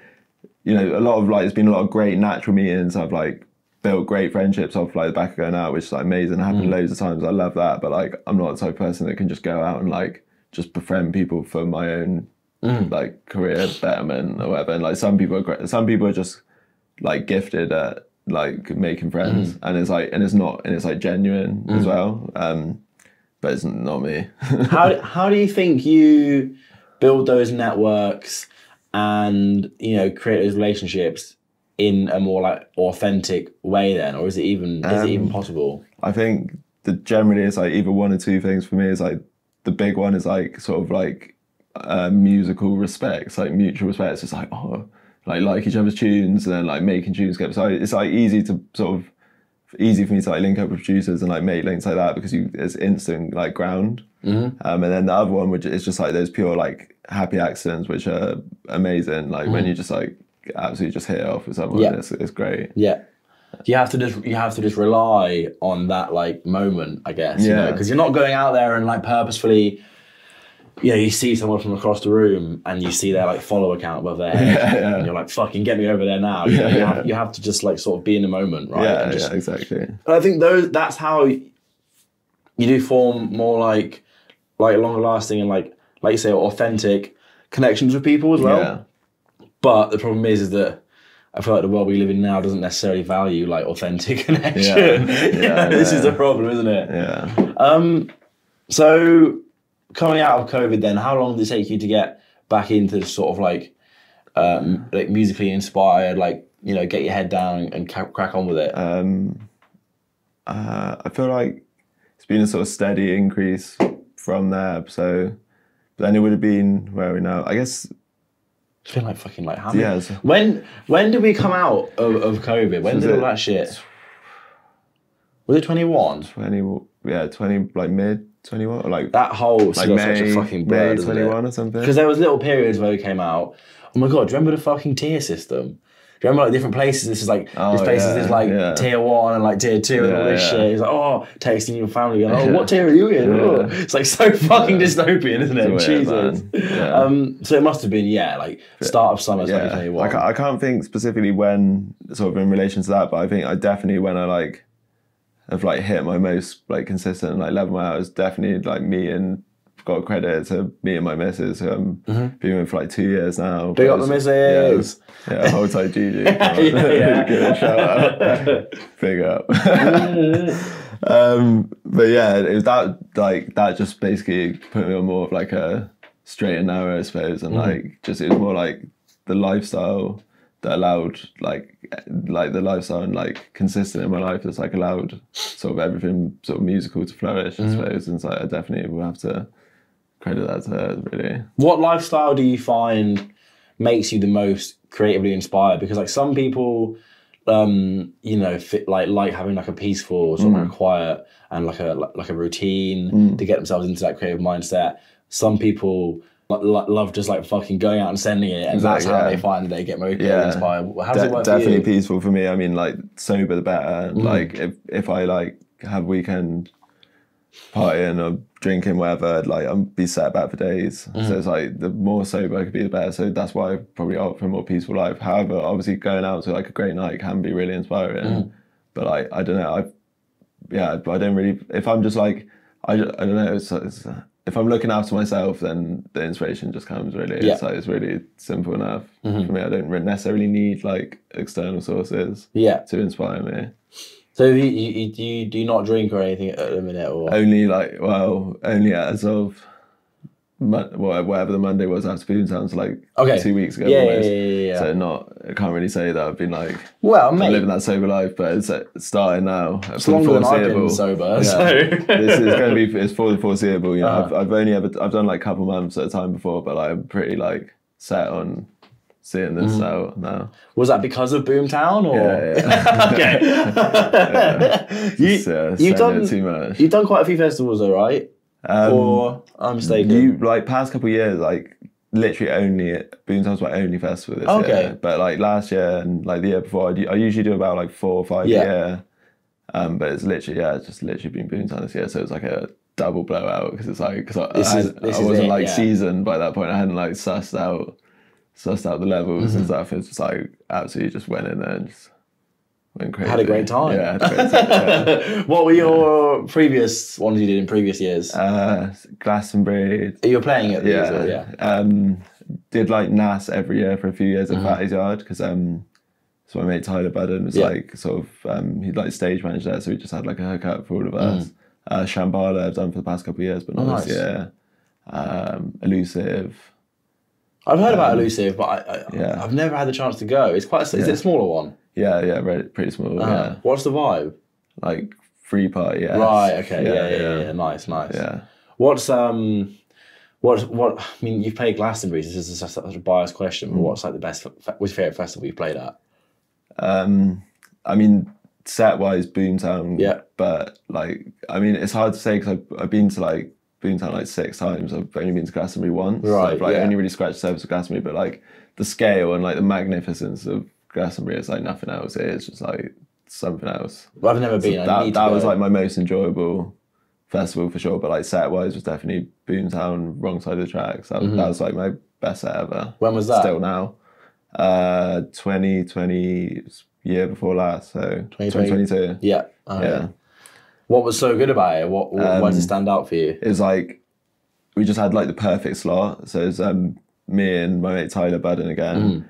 [SPEAKER 2] you know, a lot of like, there's been a lot of great natural meetings. I've like built great friendships off like the back of going out, which is like amazing. It happened loads of times. I love that, but like I'm not the type of person that can just go out and like just befriend people for my own like career betterment or whatever. And like some people are great. Some people are just like gifted at like making friends, and it's like genuine as well. But it's not me.
[SPEAKER 1] How do you think you build those networks and, you know, create those relationships in a more like authentic way then, or is it even possible?
[SPEAKER 2] I think that generally it's like either one or two things for me. Is like the big one is like sort of like musical respects, like mutual respect. It's just like, oh, like each other's tunes and then like making tunes together. So it's like easy for me to like link up with producers and like make links like that because it's instant like ground. And then the other one, which is just like those pure like happy accidents, which are amazing. Like when you just like absolutely just hit it off with someone, it's great.
[SPEAKER 1] Yeah. You have to just rely on that like moment, I guess. You know, because you're not going out there and like purposefully, you know, you see someone from across the room and you see their like follow account above their head, and you're like, "Fucking get me over there now." You know, you have to just like sort of be in the moment, right?
[SPEAKER 2] Yeah, exactly.
[SPEAKER 1] And I think that's how you do form more like longer lasting and like you say, authentic connections with people as well.
[SPEAKER 2] Yeah.
[SPEAKER 1] But the problem is that I feel like the world we live in now doesn't necessarily value like authentic connection. This is the problem, isn't it?
[SPEAKER 2] Yeah.
[SPEAKER 1] So coming out of COVID then, how long did it take you to get back into the sort of like musically inspired, like, you know, get your head down and crack on with it?
[SPEAKER 2] I feel like it's been a sort of steady increase from there. So but then it would have been, where are we now? I guess
[SPEAKER 1] it's been like fucking like how many?
[SPEAKER 2] Yeah.
[SPEAKER 1] When did we come out of COVID? When did all that shit? Was it 21?
[SPEAKER 2] 20 like mid 21 or like
[SPEAKER 1] that whole
[SPEAKER 2] like
[SPEAKER 1] May, such a fucking blur,
[SPEAKER 2] May 21 or something.
[SPEAKER 1] Because there was little periods where we came out. Oh my god, do you remember the fucking tier system? Do you remember like different places? This is like this place is like tier 1 and like tier 2 and all this shit. It's like, oh, texting your family going, oh, what tier are you in? Oh. It's like so fucking dystopian, isn't it? Jesus. So it must have been like start of summer 2021.
[SPEAKER 2] I can't think specifically when, sort of in relation to that, but I think I definitely when I like have like hit my most like consistent like level my hours, definitely like me and got credit to me and my missus who I'm been with for like 2 years now.
[SPEAKER 1] Big up the missus.
[SPEAKER 2] Yeah, hold tight Gigi. Give it a shout out. Big up. But yeah, it was that just basically put me on more of like a straight and narrow, I suppose, and like just it was more like the lifestyle that allowed like the lifestyle and like consistent in my life that's like allowed sort of everything sort of musical to flourish, I suppose. And so I definitely will have to credit that to her, really. What
[SPEAKER 1] lifestyle do you find makes you the most creatively inspired? Because like some people, you know, like having like a peaceful sort of like quiet and like a routine to get themselves into that creative mindset. Some people love just like fucking going out and sending it, and that's how they find that they get motivated, inspired. How does it work
[SPEAKER 2] definitely
[SPEAKER 1] for you?
[SPEAKER 2] Peaceful for me. I mean, like sober the better. Like if I like have weekend partying or drinking, whatever, like I'm be set back for days. So it's like the more sober I could be, the better. So that's why I probably opt for a more peaceful life. However, obviously going out to like a great night can be really inspiring. But like I don't know, I don't really. If I'm just like I don't know, if I'm looking after myself, then the inspiration just comes really.
[SPEAKER 1] Yeah.
[SPEAKER 2] It's like, it's really simple enough for me. I don't necessarily need like external sources to inspire me.
[SPEAKER 1] So do you not drink or anything at the minute, or
[SPEAKER 2] only only as of whatever the Monday was after Boomtown, so like 2 weeks ago almost. Yeah. So I can't really say that I've been like I'm living that sober life, but it's starting now.
[SPEAKER 1] It's longer than I've been sober. Yeah. So
[SPEAKER 2] this is going to be it's for the foreseeable. You know, I've done like a couple months at a time before, but like, I'm pretty like set on seeing this out now. Was
[SPEAKER 1] that because of Boomtown, or
[SPEAKER 2] you've done too much.
[SPEAKER 1] You've done quite a few festivals though, right? Or I'm mistaken.
[SPEAKER 2] Like past couple of years, like literally only Boomtown's my only festival this year. But like last year and like the year before, I usually do about like 4 or 5 a year. But it's literally just literally been Boomtown this year, so it's like a double blowout because it's like I wasn't seasoned by that point. I hadn't like sussed out the levels and stuff. It's just like absolutely just went in there and just went crazy.
[SPEAKER 1] Had a great time.
[SPEAKER 2] Yeah, had a great time.
[SPEAKER 1] What were your previous ones you did in previous years?
[SPEAKER 2] Glastonbury.
[SPEAKER 1] You were playing it.
[SPEAKER 2] Did like NAS every year for a few years at Fatty's Yard because so my mate Tyler Budden was like sort of he'd like stage managed there, so we just had like a hookup for all of us. Shambhala I've done for the past couple of years, but not this year. Elusive.
[SPEAKER 1] I've heard about Elusive, but I've never had the chance to go. It's quite. Is it a smaller one?
[SPEAKER 2] Yeah, pretty small. Yeah.
[SPEAKER 1] What's the vibe?
[SPEAKER 2] Like free party. Yeah.
[SPEAKER 1] Right. Okay. Yeah. Nice.
[SPEAKER 2] Yeah.
[SPEAKER 1] What's what? I mean, you've played Glastonbury. This is such a biased question, but what's like the best? What's your favorite festival you've played at?
[SPEAKER 2] I mean, set wise, Boomtown.
[SPEAKER 1] Yeah.
[SPEAKER 2] But like, I mean, it's hard to say because I've been to like Boomtown like 6 times. I've only been to Glastonbury once.
[SPEAKER 1] Right.
[SPEAKER 2] So I've only really scratched the surface of Glastonbury, but like the scale and like the magnificence of Glastonbury is like nothing else. It is just like something else.
[SPEAKER 1] Well, I've never been.
[SPEAKER 2] That was like my most enjoyable festival for sure. But like set wise was definitely Boomtown, Wrong Side of the Tracks. That was like my best set ever.
[SPEAKER 1] When was that?
[SPEAKER 2] Still now. 2020, year before last, so 2022.
[SPEAKER 1] Yeah. Yeah. What was so good about it? What does it stand out for you?
[SPEAKER 2] It was like we just had like the perfect slot. So it was me and my mate Tyler Budden again.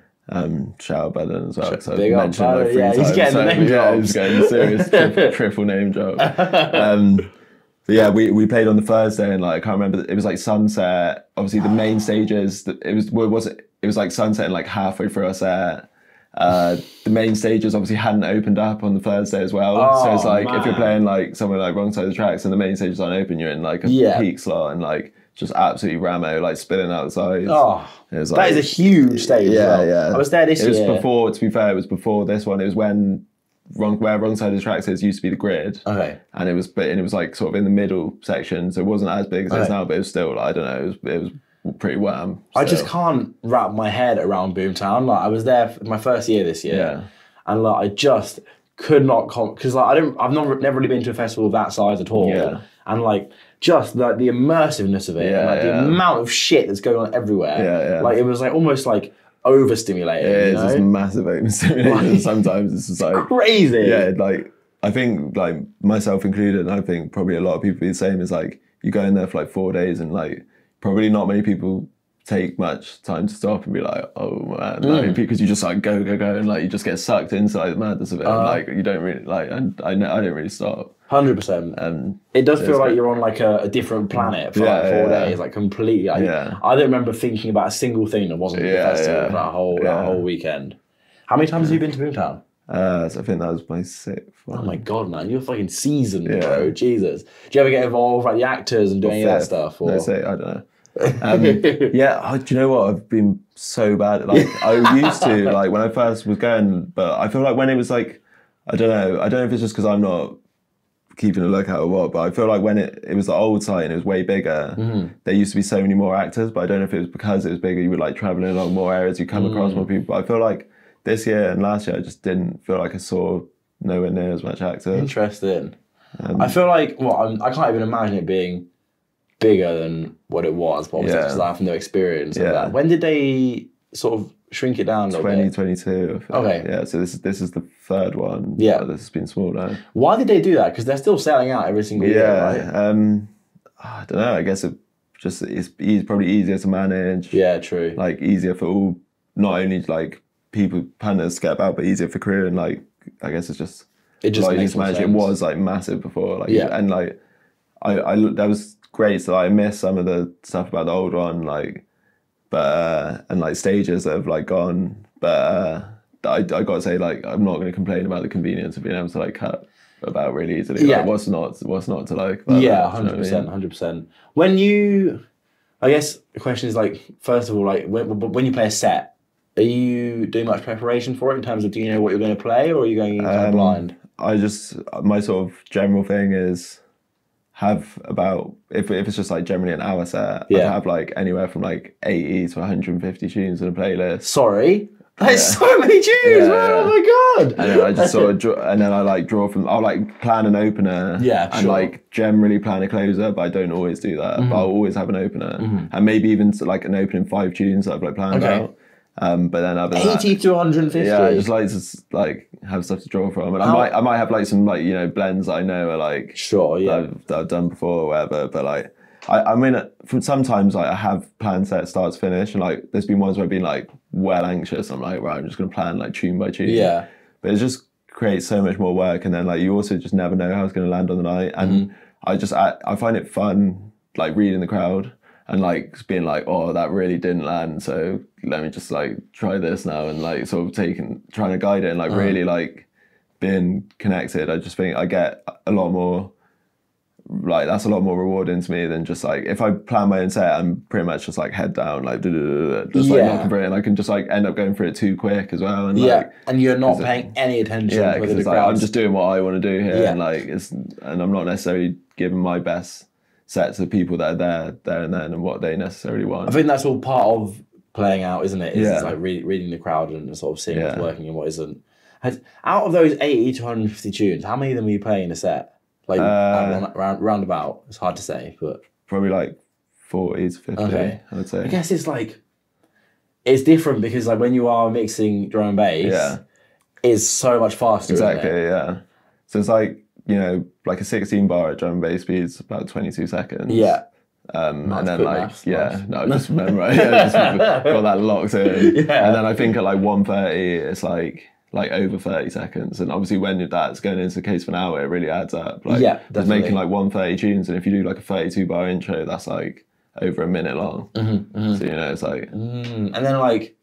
[SPEAKER 2] Shout out Budden as well. So
[SPEAKER 1] big up Tyler. Like yeah, he's getting the name drops.
[SPEAKER 2] He's getting serious triple name drop. But yeah, we played on the Thursday and like I can't remember. It was like sunset. Obviously the main stages. It was like sunset and like halfway through our set. The main stages obviously hadn't opened up on the Thursday as well. So it's like if you're playing like somewhere like Wrong Side of the Tracks and the main stages aren't open, you're in like a peak slot and like just absolutely ramo, like spilling out the sides. It was like,
[SPEAKER 1] that is a huge stage.
[SPEAKER 2] Yeah.
[SPEAKER 1] I was there this year.
[SPEAKER 2] It was before, to be fair, it was before this one. It was when where Wrong Side of the Tracks is used to be the grid.
[SPEAKER 1] Okay.
[SPEAKER 2] And it was like sort of in the middle section, so it wasn't as big as it is now, but it was still like, I don't know, it was pretty wham.
[SPEAKER 1] I just can't wrap my head around Boomtown. Like I was there for my first year this year, and like I just could not because like I've never really been to a festival of that size at all, and like just like the immersiveness of it, and like the amount of shit that's going on everywhere. Like it was like almost like overstimulating.
[SPEAKER 2] It is. It's massive overstimulation. Sometimes it's just like
[SPEAKER 1] crazy.
[SPEAKER 2] Yeah, like I think like myself included, and I think probably a lot of people be the same. Is like you go in there for like 4 days and like. Probably not many people take much time to stop and be like, oh man, like, because you just like go and like you just get sucked into like the madness of it. And, like you don't really like, and I don't really stop.
[SPEAKER 1] 100%. It does feel like you're on like a different planet for like 4 days, like completely. I don't remember thinking about a single thing that wasn't the festival that whole weekend. How many times have you been to Boomtown?
[SPEAKER 2] So I think that was my 6th one.
[SPEAKER 1] Oh my god, man, you're fucking seasoned, bro. Jesus. Do you ever get involved with like the actors and doing any of that stuff? Or?
[SPEAKER 2] No, I don't know. Do you know what? I've been so bad. Like I used to, like when I first was going, but I feel like when it was like, I don't know if it's just because I'm not keeping a lookout or what, but I feel like when it was the old site and it was way bigger, there used to be so many more actors, but I don't know if it was because it was bigger, you were like traveling along more areas, you come across more people. But I feel like this year and last year, I just didn't feel like I saw nowhere near as much actors.
[SPEAKER 1] Interesting. I feel like, I can't even imagine it being bigger than what it was, but obviously because I have no experience of that. When did they sort of shrink it down a little bit?
[SPEAKER 2] 2022.
[SPEAKER 1] Okay.
[SPEAKER 2] Yeah, so this is the 3rd one.
[SPEAKER 1] Yeah.
[SPEAKER 2] This has been smaller.
[SPEAKER 1] Why did they do that? Because they're still selling out every single year, right?
[SPEAKER 2] I don't know. I guess just it's probably easier to manage.
[SPEAKER 1] Yeah, true.
[SPEAKER 2] Like easier for all, not only like people punters to get about, but easier for crew. And like I guess it's just like
[SPEAKER 1] makes more sense.
[SPEAKER 2] It was like massive before. Like
[SPEAKER 1] yeah,
[SPEAKER 2] and like I that was great. So like, I miss some of the stuff about the old one, like but and like stages that have like gone. But I got to say, like I'm not going to complain about the convenience of being able to like cut about really easily.
[SPEAKER 1] Yeah.
[SPEAKER 2] Like, what's not to like?
[SPEAKER 1] Yeah, 100%, 100%. When you, I guess the question is like, first of all, like when you play a set, are you doing much preparation for it in terms of do you know what you're going to play, or are you going in kind of blind?
[SPEAKER 2] I just my sort of general thing is have about if it's just like generally an hour set, I'd have like anywhere from like 80 to 150 tunes in a playlist.
[SPEAKER 1] Sorry. There's so many tunes, oh my god!
[SPEAKER 2] And then I just sort of draw from. I'll like plan an opener, and like generally plan a closer, but I don't always do that. But I'll always have an opener, and maybe even like an opening 5 tunes that I've like planned out. But then other than
[SPEAKER 1] 80 to 150.
[SPEAKER 2] Yeah, I just like to like have stuff to draw from, and I might have like some like blends that I know are like that I've done before or whatever. But like I mean, sometimes like I have planned set start to finish, and like there's been ones where I've been like well anxious. I'm like, right, I'm just gonna plan like tune by tune.
[SPEAKER 1] Yeah.
[SPEAKER 2] But it just creates so much more work, and then like you also just never know how it's gonna land on the night. And I find it fun like reading the crowd and like being like, oh, that really didn't land, so let me just like try this now, and like sort of trying to guide it and like really like being connected. I just think I get a lot more. Like that's a lot more rewarding to me than just like if I plan my own set, I'm pretty much just like head down, like just like not converting. I can just like end up going through it too quick as well, and
[SPEAKER 1] and you're not paying any attention.
[SPEAKER 2] Yeah, because it's like I'm just doing what I want to do here, and like and I'm not necessarily giving my best set to the people that are there and then, and what they necessarily want.
[SPEAKER 1] I think that's all part of playing out, isn't it? It's like reading the crowd and sort of seeing what's working and what isn't. Out of those 80 to 150 tunes, how many of them are you playing in a set? Like roundabout, it's hard to say, but
[SPEAKER 2] probably like 40 to 50. I would say.
[SPEAKER 1] I guess it's like it's different because like when you are mixing drum and bass, it's so much faster.
[SPEAKER 2] Exactly,
[SPEAKER 1] isn't it?
[SPEAKER 2] Yeah. So it's like like a 16 bar at drum and bass speed's about 22 seconds.
[SPEAKER 1] Yeah.
[SPEAKER 2] And then like just remember just got that locked in. And then I think at like 130, it's like over 30 seconds, and obviously when that's going into the case for an hour, it really adds up. Like just making like 130 tunes, and if you do like a 32 bar intro, that's like over a minute long. So it's like
[SPEAKER 1] and then like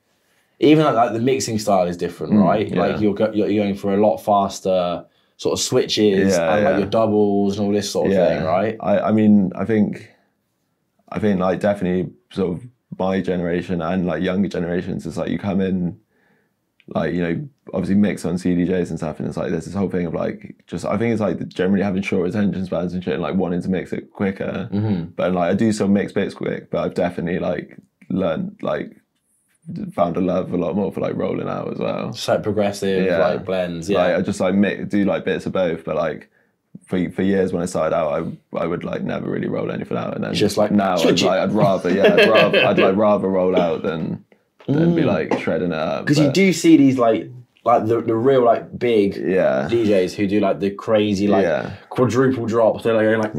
[SPEAKER 1] even like the mixing style is different, right? Like you're going for a lot faster sort of switches and like your doubles and all this sort of thing, right?
[SPEAKER 2] I mean I think like definitely sort of my generation and like younger generations, it's like you come in like obviously mix on CDJs and stuff, and it's like there's this whole thing of like just I think it's like generally having short attention spans and shit, and like wanting to mix it quicker. But like I do still mix bits quick, but I've definitely like learned like found a love a lot more for like rolling out as well.
[SPEAKER 1] So progressive like blends.
[SPEAKER 2] Like, I just like do like bits of both, but like for years when I started out, I would like never really roll anything out, and then
[SPEAKER 1] just like
[SPEAKER 2] now I'd rather roll out than be like shredding it up.
[SPEAKER 1] Because you do see these like the real like big DJs who do like the crazy like quadruple drops. They're like going like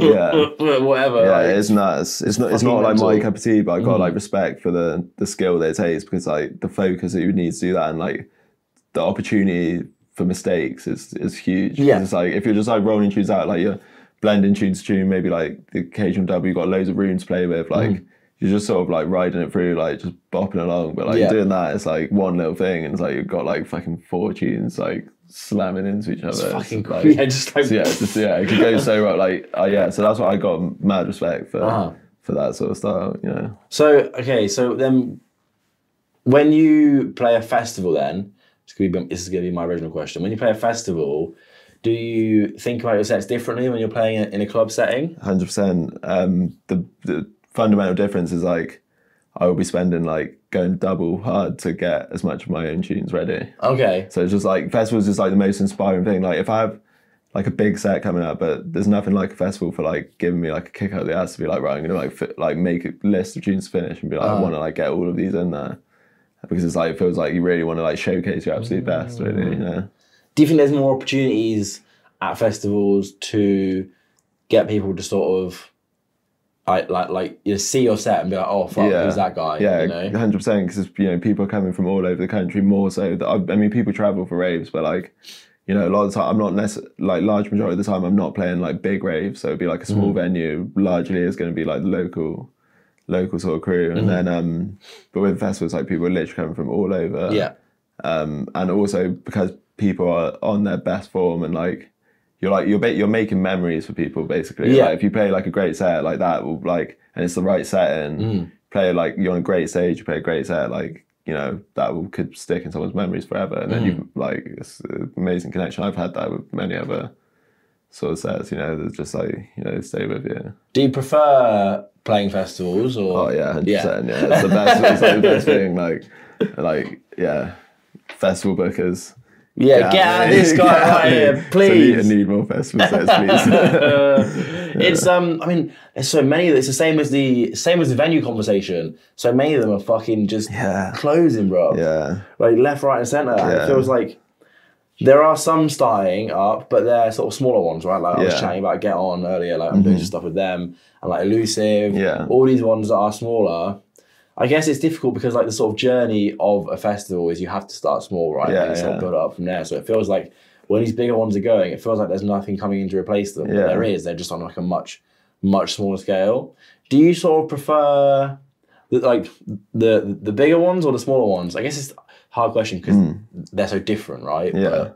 [SPEAKER 1] whatever.
[SPEAKER 2] Yeah,
[SPEAKER 1] like,
[SPEAKER 2] it's nuts. It's not like my cup of tea, but I've got like respect for the skill that it takes, because like the focus that you need to do that, and like the opportunity for mistakes is huge.
[SPEAKER 1] Yeah,
[SPEAKER 2] it's like if you're just like rolling tunes out, like you're blending tune to tune, maybe like the occasional double, you've got loads of room to play with, like. You're just sort of like riding it through, like just bopping along. But like doing that, it's like one little thing, and it's like you've got like fucking 4 tunes like slamming into each other.
[SPEAKER 1] It's fucking cool.
[SPEAKER 2] Like,
[SPEAKER 1] it
[SPEAKER 2] could go so right. Like so that's what I got mad respect for that sort of style.
[SPEAKER 1] So so then when you play a festival, then this is gonna be my original question. When you play a festival, do you think about your sets differently when you're playing it in a club setting?
[SPEAKER 2] 100%. The fundamental difference is like I will be spending like going double hard to get as much of my own tunes ready.
[SPEAKER 1] Okay.
[SPEAKER 2] So it's just like festivals is like the most inspiring thing. Like if I have like a big set coming up, but there's nothing like a festival for like giving me like a kick out of the ass to be like, right, I'm gonna like make a list of tunes to finish and be like, I want to like get all of these in there, because it's like it feels like you really want to like showcase your absolute best, really.
[SPEAKER 1] Do you think there's more opportunities at festivals to get people to sort of like you see your set and be like, oh fuck, who's that guy?
[SPEAKER 2] Yeah,
[SPEAKER 1] you know?
[SPEAKER 2] 100%. Because people are coming from all over the country more so. I mean, people travel for raves, but like, a lot of the time I'm not necessarily like large majority of the time I'm not playing like big raves. So it'd be like a small venue. Largely is going to be like the local sort of crew, and then but with festivals like people are literally coming from all over.
[SPEAKER 1] Yeah.
[SPEAKER 2] And also because people are on their best form and like. You're making memories for people basically.
[SPEAKER 1] Yeah.
[SPEAKER 2] Like if you play like a great set like that, and it's the right setting, play like you're on a great stage, you play a great set, like that could stick in someone's memories forever. And then you like it's an amazing connection. I've had that with many other sort of sets. That's just like they stay with you.
[SPEAKER 1] Do you prefer playing festivals or?
[SPEAKER 2] Oh yeah, 100%. Yeah, it's the best. It's like the best thing. Like yeah, festival bookers.
[SPEAKER 1] Yeah, get out of this guy right here, please.
[SPEAKER 2] So I need more festival sets, please.
[SPEAKER 1] It's I mean, there's so many. It's the same as the venue conversation. So many of them are fucking just closing, bro.
[SPEAKER 2] Yeah,
[SPEAKER 1] like left, right, and centre. Yeah. It feels like there are some starting up, but they're sort of smaller ones, right? Like I was chatting about Get On earlier. Like I'm doing some stuff with them, and like Elusive.
[SPEAKER 2] Yeah,
[SPEAKER 1] all these ones that are smaller. I guess it's difficult because like the sort of journey of a festival is you have to start small, right?
[SPEAKER 2] Yeah,
[SPEAKER 1] and sort of build up from there. So it feels like when these bigger ones are going, it feels like there's nothing coming in to replace them.
[SPEAKER 2] Yeah.
[SPEAKER 1] But there is. They're just on like a much smaller scale. Do you sort of prefer the bigger ones or the smaller ones? I guess it's a hard question because they're so different, right?
[SPEAKER 2] Yeah,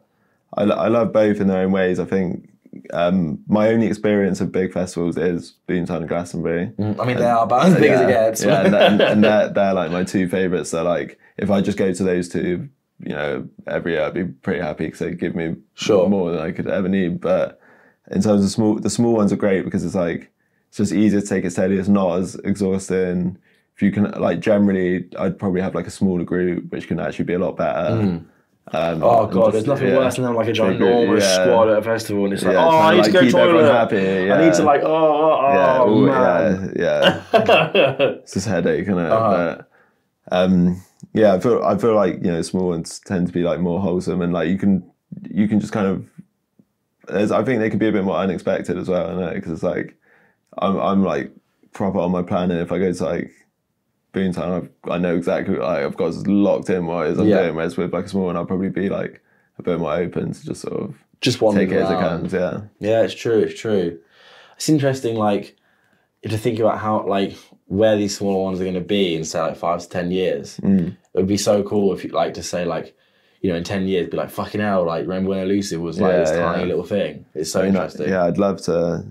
[SPEAKER 2] but I love both in their own ways. I think my only experience of big festivals is Boomtown and Glastonbury.
[SPEAKER 1] I mean, they are about as big as it gets.
[SPEAKER 2] Yeah, and they're like my two favourites. So like, if I just go to those two, every year, I'd be pretty happy because they give me more than I could ever need. But in terms of the small ones are great because it's like it's just easier to take it steady. It's not as exhausting. If you can like generally, I'd probably have like a smaller group, which can actually be a lot better.
[SPEAKER 1] Oh god, there's nothing worse than like a ginormous squad at a festival, and it's like, I need to go
[SPEAKER 2] keep
[SPEAKER 1] toilet.
[SPEAKER 2] Happy,
[SPEAKER 1] I need to like, man.
[SPEAKER 2] It's just a headache, isn't it? But, I feel like small ones tend to be like more wholesome, and like you can just kind of. I think they can be a bit more unexpected as well, isn't it? Because it's like I'm like proper on my planning. If I go to like Boomtown, I know exactly I've got locked in what it is I'm doing. Whereas with like a small one, I'll probably be like a bit more open to just sort of take it as it comes.
[SPEAKER 1] Yeah, it's true. It's interesting, like to think about how like where these smaller ones are going to be in say like 5 to 10 years. It would be so cool if you like to say like in 10 years be like fucking hell, like remember when Elusive was like this tiny little thing. It's so interesting.
[SPEAKER 2] I'd love to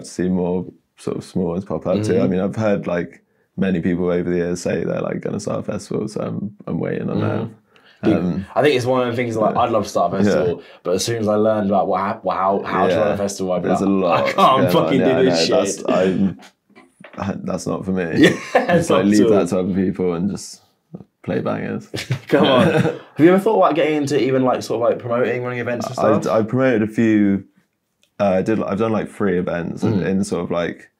[SPEAKER 2] see more sort of small ones pop up too. I mean, I've heard like many people over the years say they're like going to start a festival, so I'm waiting on that.
[SPEAKER 1] I think it's one of the things like I'd love to start a festival, but as soon as I learned about how to run a festival, I'd be like,
[SPEAKER 2] a lot.
[SPEAKER 1] I can't fucking do this shit.
[SPEAKER 2] That's not for me. Just like leave that to other people and just play bangers.
[SPEAKER 1] Come on. Have you ever thought about getting into even like sort of like promoting, running events and stuff?
[SPEAKER 2] I promoted a few. I've done like 3 events in sort of like.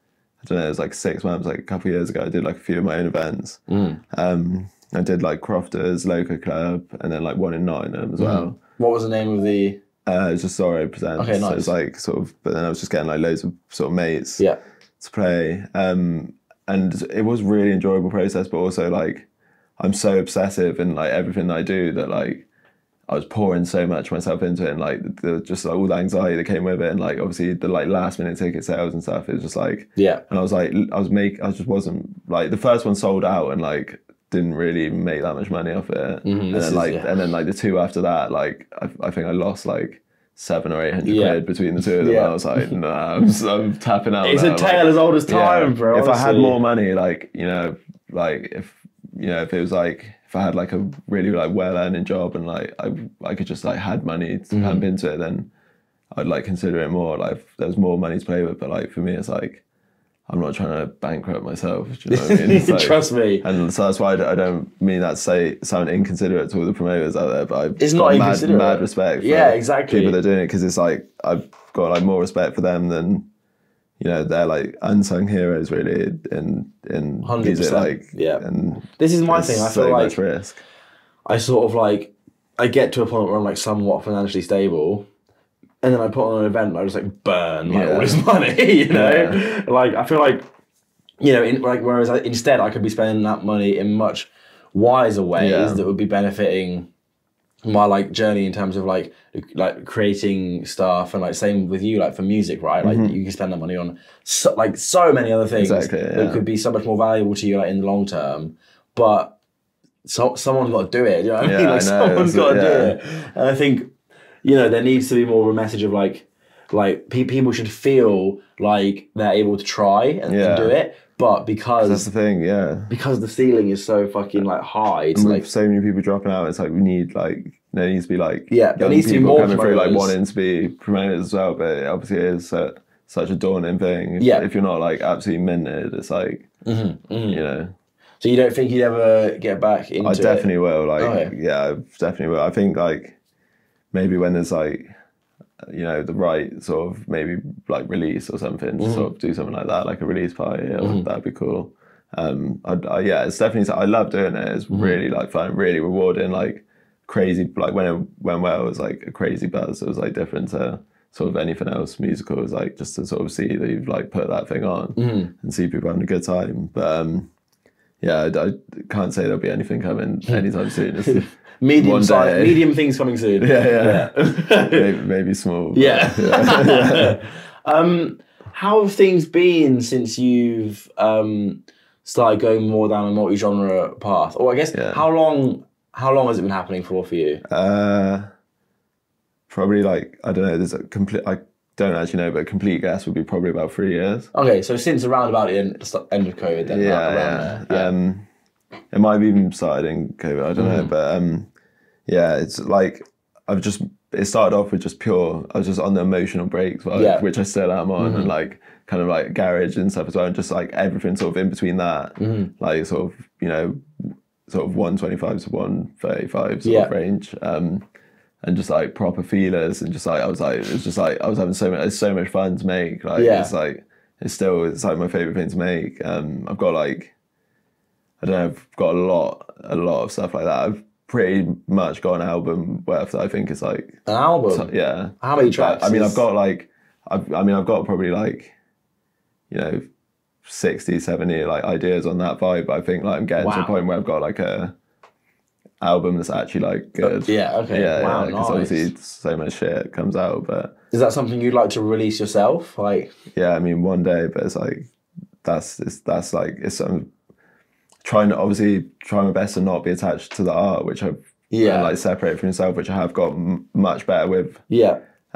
[SPEAKER 2] I don't know, it was like 6 months, like a couple of years ago, I did like a few of my own events. I did like Crofters, Local Club, and then like one in Nottingham as well.
[SPEAKER 1] What was the name of the...
[SPEAKER 2] It was just Zoro Presents.
[SPEAKER 1] Okay, nice.
[SPEAKER 2] So it was like sort of, but then I was just getting like loads of sort of mates to play. And it was a really enjoyable process, but also like, I'm so obsessive in like everything that I do that like, I was pouring so much myself into it, and like just like all the anxiety that came with it, and like obviously the like last minute ticket sales and stuff. It was just like And I was like I just wasn't like the first one sold out and like didn't really even make that much money off it, and then like the 2 after that, like I think I lost like 700 or 800 quid between the 2 of them. I was like, nah, I'm tapping out.
[SPEAKER 1] It's a tale as old as time, bro.
[SPEAKER 2] If I had more money, like like if it was like. If I had like a really like well-earning job and like I could just like had money to pump into it, then I'd like consider it more. Like if there's more money to play with, but like for me, it's like I'm not trying to bankrupt myself. Do you know what I mean? Like,
[SPEAKER 1] trust me.
[SPEAKER 2] And so that's why I don't mean that to sound inconsiderate to all the promoters out there, but
[SPEAKER 1] it's not inconsiderate.
[SPEAKER 2] Mad respect for
[SPEAKER 1] exactly.
[SPEAKER 2] people that are doing it, because it's like I've got like more respect for them than. They're like unsung heroes really in 100%. Music, like and
[SPEAKER 1] this is my thing. I feel like
[SPEAKER 2] much risk.
[SPEAKER 1] I sort of like I get to a point where I'm like somewhat financially stable, and then I put on an event and I just like burn like all this money, you know? Like I feel like, you know, whereas instead I could be spending that money in much wiser ways that would be benefiting my like journey in terms of like creating stuff, and like same with you, like for music, right? Like you can spend that money on so many other things that could be so much more valuable to you like in the long term, but someone's got to do it. You know what I mean? Like someone's got to do it, and I think, you know, there needs to be more of a message of like people should feel like they're able to try and do it. But because
[SPEAKER 2] that's the thing,
[SPEAKER 1] because the ceiling is so fucking like high, it's
[SPEAKER 2] and
[SPEAKER 1] like
[SPEAKER 2] with so many people dropping out, it's like we need like there needs to be like
[SPEAKER 1] there needs to be more
[SPEAKER 2] coming through, like wanting to be promoted as well. But it obviously is such a daunting thing. If you're not like absolutely minted, it's like you know.
[SPEAKER 1] So you don't think you'd ever get back into it?
[SPEAKER 2] I definitely will. Like I definitely will. I think like maybe when there's like, you know, the right sort of maybe like release or something, to sort of do something like that, like a release party, that'd be cool. It's definitely, I love doing it. It's really like fun, really rewarding, like crazy, like when it went well, it was like a crazy buzz. It was like different to sort of anything else musical. It was like just to sort of see that you've like put that thing on and see people having a good time. But I can't say there'll be anything coming anytime soon. It's,
[SPEAKER 1] medium things coming soon.
[SPEAKER 2] maybe small.
[SPEAKER 1] How have things been since you've started going more down a multi-genre path? Or I guess how long has it been happening for you?
[SPEAKER 2] Probably like, I don't know, there's a complete, I don't actually know, but a complete guess would be probably about 3 years.
[SPEAKER 1] Okay, so since around about the end of COVID then?
[SPEAKER 2] There. It might have even started in COVID, I don't know, but it's like it started off with just pure, I was just on the emotional breaks, which I still am on, and like kind of like garage and stuff as well, and just like everything sort of in between that, like sort of, you know, sort of 125 to 135 sort of range, and just like proper feelers, and just like I was having so much fun to make, like it's like it's like my favorite thing to make. I've got like, I don't know, I've got a lot of stuff like that. I've pretty much got an album worth that I think is like
[SPEAKER 1] an album.
[SPEAKER 2] Yeah.
[SPEAKER 1] How many tracks?
[SPEAKER 2] I mean, I've got probably like, you know, 60, 70 like ideas on that vibe. But I think like I'm getting to a point where I've got like a album that's actually like good. Because obviously so much shit comes out. But
[SPEAKER 1] is that something you'd like to release yourself? Like,
[SPEAKER 2] I mean, one day. But it's like that's like it's something. Try my best to not be attached to the art, which I've and like separate from yourself, which I have got much better with.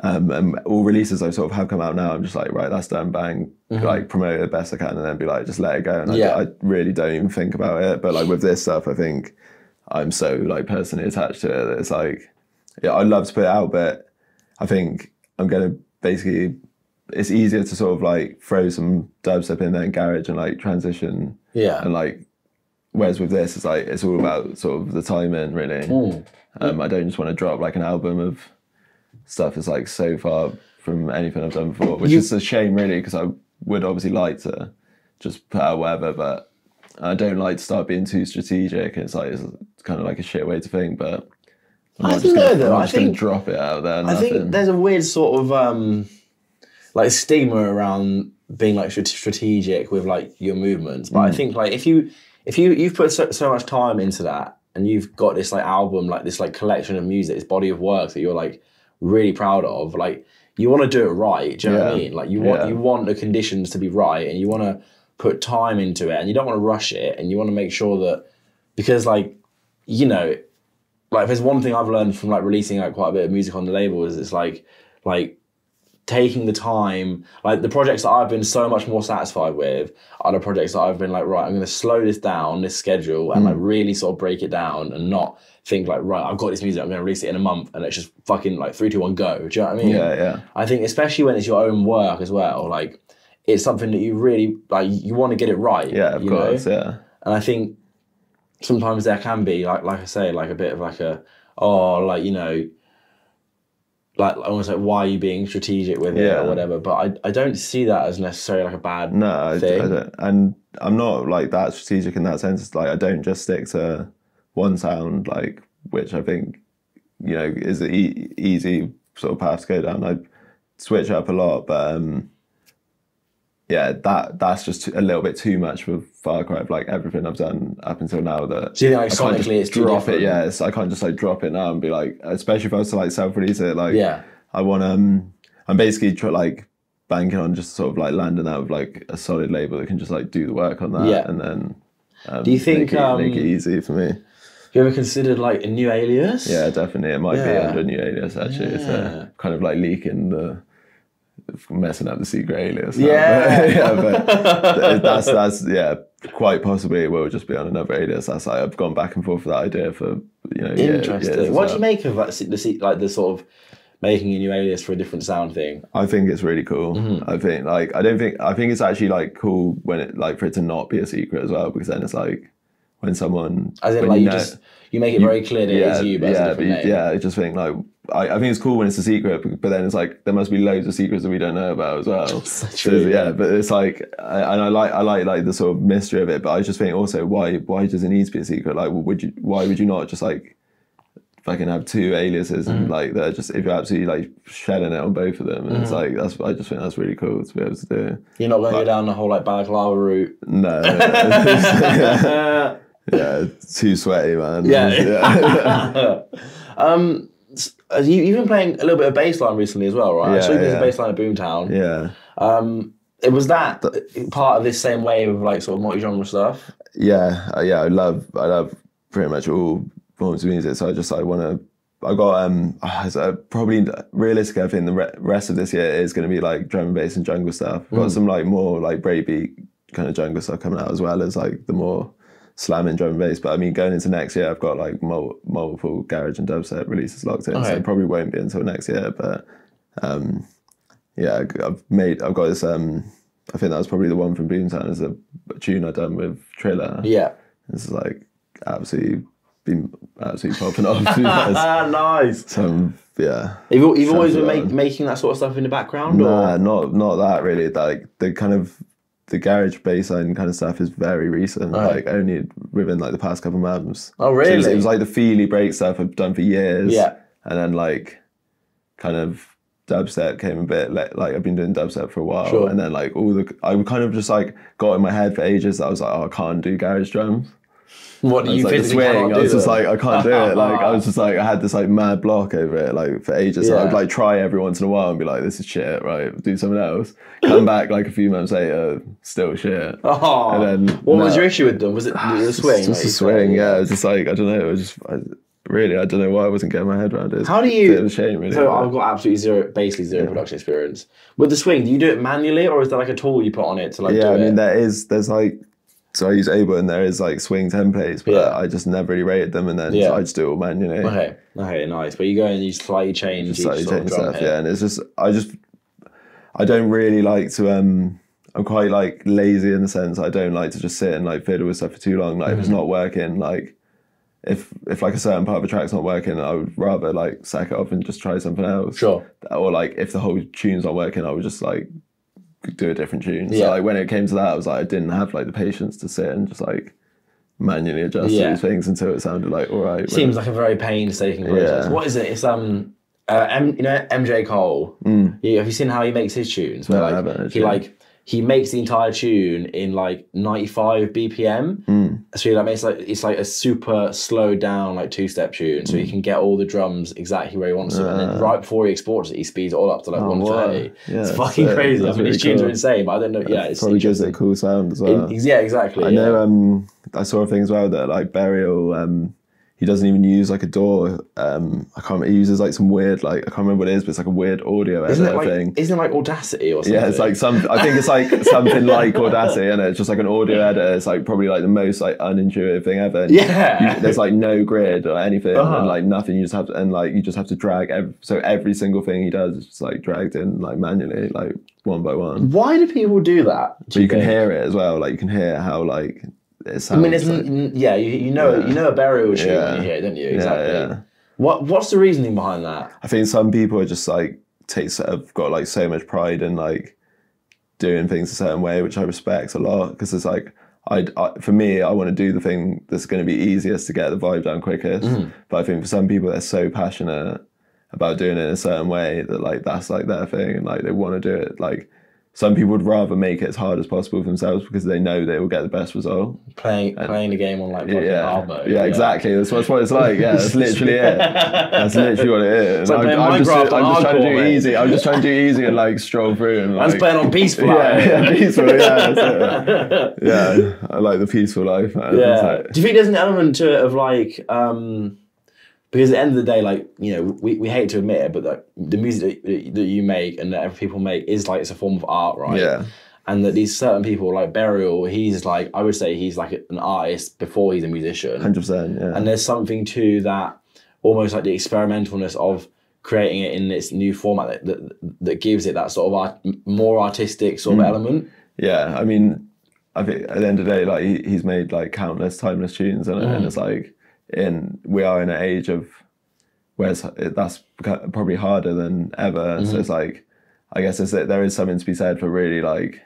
[SPEAKER 2] And all releases I sort of have come out now, I'm just like, right, that's done, bang, like promote it the best I can, and then be like, just let it go. And I really don't even think about it. But like with this stuff, I think I'm so like personally attached to it that it's like, I'd love to put it out, but I think I'm gonna basically, it's easier to sort of like throw some dubstep in there in garage and like transition. And like, whereas with this, it's like, it's all about sort of the timing, really. I don't just want to drop like an album of stuff that's like so far from anything I've done before, which is a shame, really, because I would obviously like to just put out whatever, but I don't like to start being too strategic. It's like, it's kind of like a shit way to think, but I'm not just going to drop it out there.
[SPEAKER 1] I think there's a weird sort of like stigma around being like strategic with like your movements, but I think like if you've put so much time into that, and you've got this like album, like this like collection of music, this body of work that you're like really proud of, like you want to do it right. Do you know what I mean? Like you want the conditions to be right, and you want to put time into it, and you don't want to rush it, and you want to make sure that, because like, you know, like if there's one thing I've learned from like releasing like quite a bit of music on the label, is it's like taking the time. Like the projects that I've been so much more satisfied with are the projects that I've been like, right, I'm going to slow this down, this schedule, and like really sort of break it down, and not think like, right, I've got this music, I'm going to release it in a month, and it's just fucking like 3, 2, 1, go. Do you know what I mean? I think especially when it's your own work as well, like it's something that you really like, you want to get it right.
[SPEAKER 2] Of course.
[SPEAKER 1] And I think sometimes there can be like I say, like a bit of like like, you know, like almost like, why are you being strategic with it or whatever? But I don't see that as necessarily like a bad thing.
[SPEAKER 2] I don't. And I'm not like that strategic in that sense. It's like I don't just stick to one sound, like, which I think, you know, is an easy sort of path to go down. switch up a lot, but yeah, that's just a little bit too much for Far Cry. Like everything I've done up until now, that
[SPEAKER 3] So you think, like,
[SPEAKER 2] I can't
[SPEAKER 3] sonically it's
[SPEAKER 2] just
[SPEAKER 3] too
[SPEAKER 2] drop
[SPEAKER 3] different?
[SPEAKER 2] it. Yeah, I can't just like drop it now and be like, especially if I was to like self-release it. Like,
[SPEAKER 3] Yeah.
[SPEAKER 2] I want I'm basically like banking on just sort of like landing out with like a solid label that can just like do the work on that,
[SPEAKER 3] Yeah.
[SPEAKER 2] and then
[SPEAKER 3] Do you think
[SPEAKER 2] make it easy for me?
[SPEAKER 3] have you ever considered like a new alias?
[SPEAKER 2] Yeah, definitely. It might be
[SPEAKER 3] Yeah.
[SPEAKER 2] under a new alias actually. It's kind of like messing up the secret alias.
[SPEAKER 3] Yeah.
[SPEAKER 2] Yeah, but that's quite possibly it will just be on another alias. That's like I've gone back and forth with that idea for
[SPEAKER 3] Interesting.
[SPEAKER 2] years
[SPEAKER 3] What do you make of like the sort of making a new alias for a different sound thing?
[SPEAKER 2] I think it's really cool.
[SPEAKER 3] Mm-hmm.
[SPEAKER 2] I think it's actually like cool when it like for it to not be a secret as well, because then it's like when someone
[SPEAKER 3] As in,
[SPEAKER 2] when
[SPEAKER 3] like you make it very clear that it is you, but it's a different name.
[SPEAKER 2] Yeah, I just think like I think it's cool when it's a secret, but then it's like there must be loads of secrets that we don't know about as well.
[SPEAKER 3] True,
[SPEAKER 2] yeah, but it's like I like the sort of mystery of it, but I just think also why does it need to be a secret? Like, why would you not just like fucking have two aliases and like they're just, if you're absolutely like shedding it on both of them, and it's like I just think that's really cool to be able to do.
[SPEAKER 3] You're not going to go down the whole like balaclava route.
[SPEAKER 2] No. Yeah, too sweaty, man.
[SPEAKER 3] Yeah. You've been playing a little bit of bassline recently as well, right?
[SPEAKER 2] Yeah,
[SPEAKER 3] I saw you playing
[SPEAKER 2] yeah.
[SPEAKER 3] bassline at Boomtown.
[SPEAKER 2] Yeah.
[SPEAKER 3] It was that part of this same wave of like sort of multi-genre stuff?
[SPEAKER 2] Yeah. I love pretty much all forms of music. So I got probably realistically I think the rest of this year is going to be like drum and bass and jungle stuff. I've got some like more like breakbeat kind of jungle stuff coming out, as well as like the more slamming drum and bass. But I mean, going into next year, I've got like multiple garage and dubstep releases locked in. Okay. So it probably won't be until next year. But yeah, I've got this. I think that was probably the one from Boomtown, is a tune I done with Triller.
[SPEAKER 3] Yeah,
[SPEAKER 2] this is like absolutely popping off.
[SPEAKER 3] Nice.
[SPEAKER 2] So yeah.
[SPEAKER 3] You've always been making that sort of stuff in the background?
[SPEAKER 2] Nah, not that really. Like the garage bassline kind of stuff is very recent, like only within like the past couple of months.
[SPEAKER 3] Oh really?
[SPEAKER 2] So it was like the feely break stuff I've done for years.
[SPEAKER 3] Yeah.
[SPEAKER 2] And then like kind of dubstep came a bit like I've been doing dubstep for a while.
[SPEAKER 3] Sure.
[SPEAKER 2] And then like I kind of just like got in my head for ages that I was like, oh, I can't do garage drums.
[SPEAKER 3] What do you
[SPEAKER 2] like,
[SPEAKER 3] physically cannot do?
[SPEAKER 2] I was just like, I can't do it. Like I was just like, I had this like mad block over it like for ages. So I'd like try every once in a while and be like, this is shit, right? Do something else. Come back like a few months later, still shit.
[SPEAKER 3] Oh.
[SPEAKER 2] And then
[SPEAKER 3] what was your issue with them? Was it the swing?
[SPEAKER 2] Just the swing, yeah. It was just like, I don't know. It was just really, I don't know why I wasn't getting my head around it.
[SPEAKER 3] How do you?
[SPEAKER 2] It's a bit of a shame, really.
[SPEAKER 3] So I've got basically zero production experience with the swing. Do you do it manually, or is there like a tool you put on it to like?
[SPEAKER 2] Yeah, I mean there's like. So I use Able, and there is like swing templates, but I just never really rated them, and then I just do it all manually.
[SPEAKER 3] Okay, nice. But you go and you slightly change each sort of drum hit.
[SPEAKER 2] Yeah, and it's just I don't really like to I'm quite like lazy in the sense I don't like to just sit and like fiddle with stuff for too long. Like if it's not working, like if like a certain part of a track's not working, I would rather like sack it off and just try something else.
[SPEAKER 3] Sure.
[SPEAKER 2] Or like if the whole tune's not working, I would just like do a different tune. So like when it came to that, I was like, I didn't have like the patience to sit and just like manually adjust these things until it sounded like all right.
[SPEAKER 3] Seems like a very painstaking process. What is it? It's you know MJ Cole. Have you seen how he makes his tunes? Where,
[SPEAKER 2] no, I haven't. Actually.
[SPEAKER 3] He makes the entire tune in like 95 BPM. So it's like a super slowed down like two-step tune, so he can get all the drums exactly where he wants them. And then right before he exports it, he speeds it all up to like 130. Wow. Yeah, it's fucking crazy. I mean, his tunes are insane, but I don't know. Yeah, it's
[SPEAKER 2] probably gives it a cool sound as well.
[SPEAKER 3] Yeah, exactly.
[SPEAKER 2] I know. I saw a thing as well that like Burial. He doesn't even use like a DAW. I can't remember. He uses like some weird, like, I can't remember what it is, but it's like a weird audio editor thing.
[SPEAKER 3] Isn't it like Audacity or something?
[SPEAKER 2] Yeah, it's like I think it's like something like Audacity, and it's just like an audio editor. It's like probably like the most like unintuitive thing ever. And there's like no grid or anything, and like nothing. You just have to drag. Every single thing he does is just like dragged in like manually, like one by one.
[SPEAKER 3] Why do people do that?
[SPEAKER 2] But you can hear it as well. Like you can hear how like.
[SPEAKER 3] I mean, you know a Burial tune when you hear it, don't you? Exactly. Yeah. What's the reasoning behind that?
[SPEAKER 2] I think some people are just like have got like so much pride in like doing things a certain way, which I respect a lot, because it's like for me, I want to do the thing that's going to be easiest to get the vibe down quickest. But I think for some people, they're so passionate about doing it in a certain way, that like that's like their thing, and like they want to do it. Like some people would rather make it as hard as possible for themselves because they know they will get the best result.
[SPEAKER 3] Playing the game on like fucking hard mode.
[SPEAKER 2] Yeah, exactly. That's what it's like. Yeah, that's literally it. That's literally what it is.
[SPEAKER 3] It's like
[SPEAKER 2] I'm just trying to do
[SPEAKER 3] mate.
[SPEAKER 2] easy. I'm just trying to do easy and like stroll through and like.
[SPEAKER 3] I was playing on peaceful.
[SPEAKER 2] Yeah, peaceful. Yeah, that's it. Yeah, I like the peaceful life, man.
[SPEAKER 3] Yeah.
[SPEAKER 2] Like,
[SPEAKER 3] Do you think there's an element to it of like, because at the end of the day, like, you know, we hate to admit it, but like the music that you make and that people make is like, it's a form of art, right?
[SPEAKER 2] Yeah.
[SPEAKER 3] And that these certain people, like Burial, he's like, I would say he's like an artist before he's a musician.
[SPEAKER 2] 100%, yeah.
[SPEAKER 3] And there's something to that, almost like the experimentalness of creating it in this new format that gives it that sort of more artistic sort of element.
[SPEAKER 2] Yeah, I mean, I think at the end of the day, like he's made like countless timeless tunes, and it's like, we are in an age of where that's probably harder than ever. So it's like, I guess there is something to be said for really like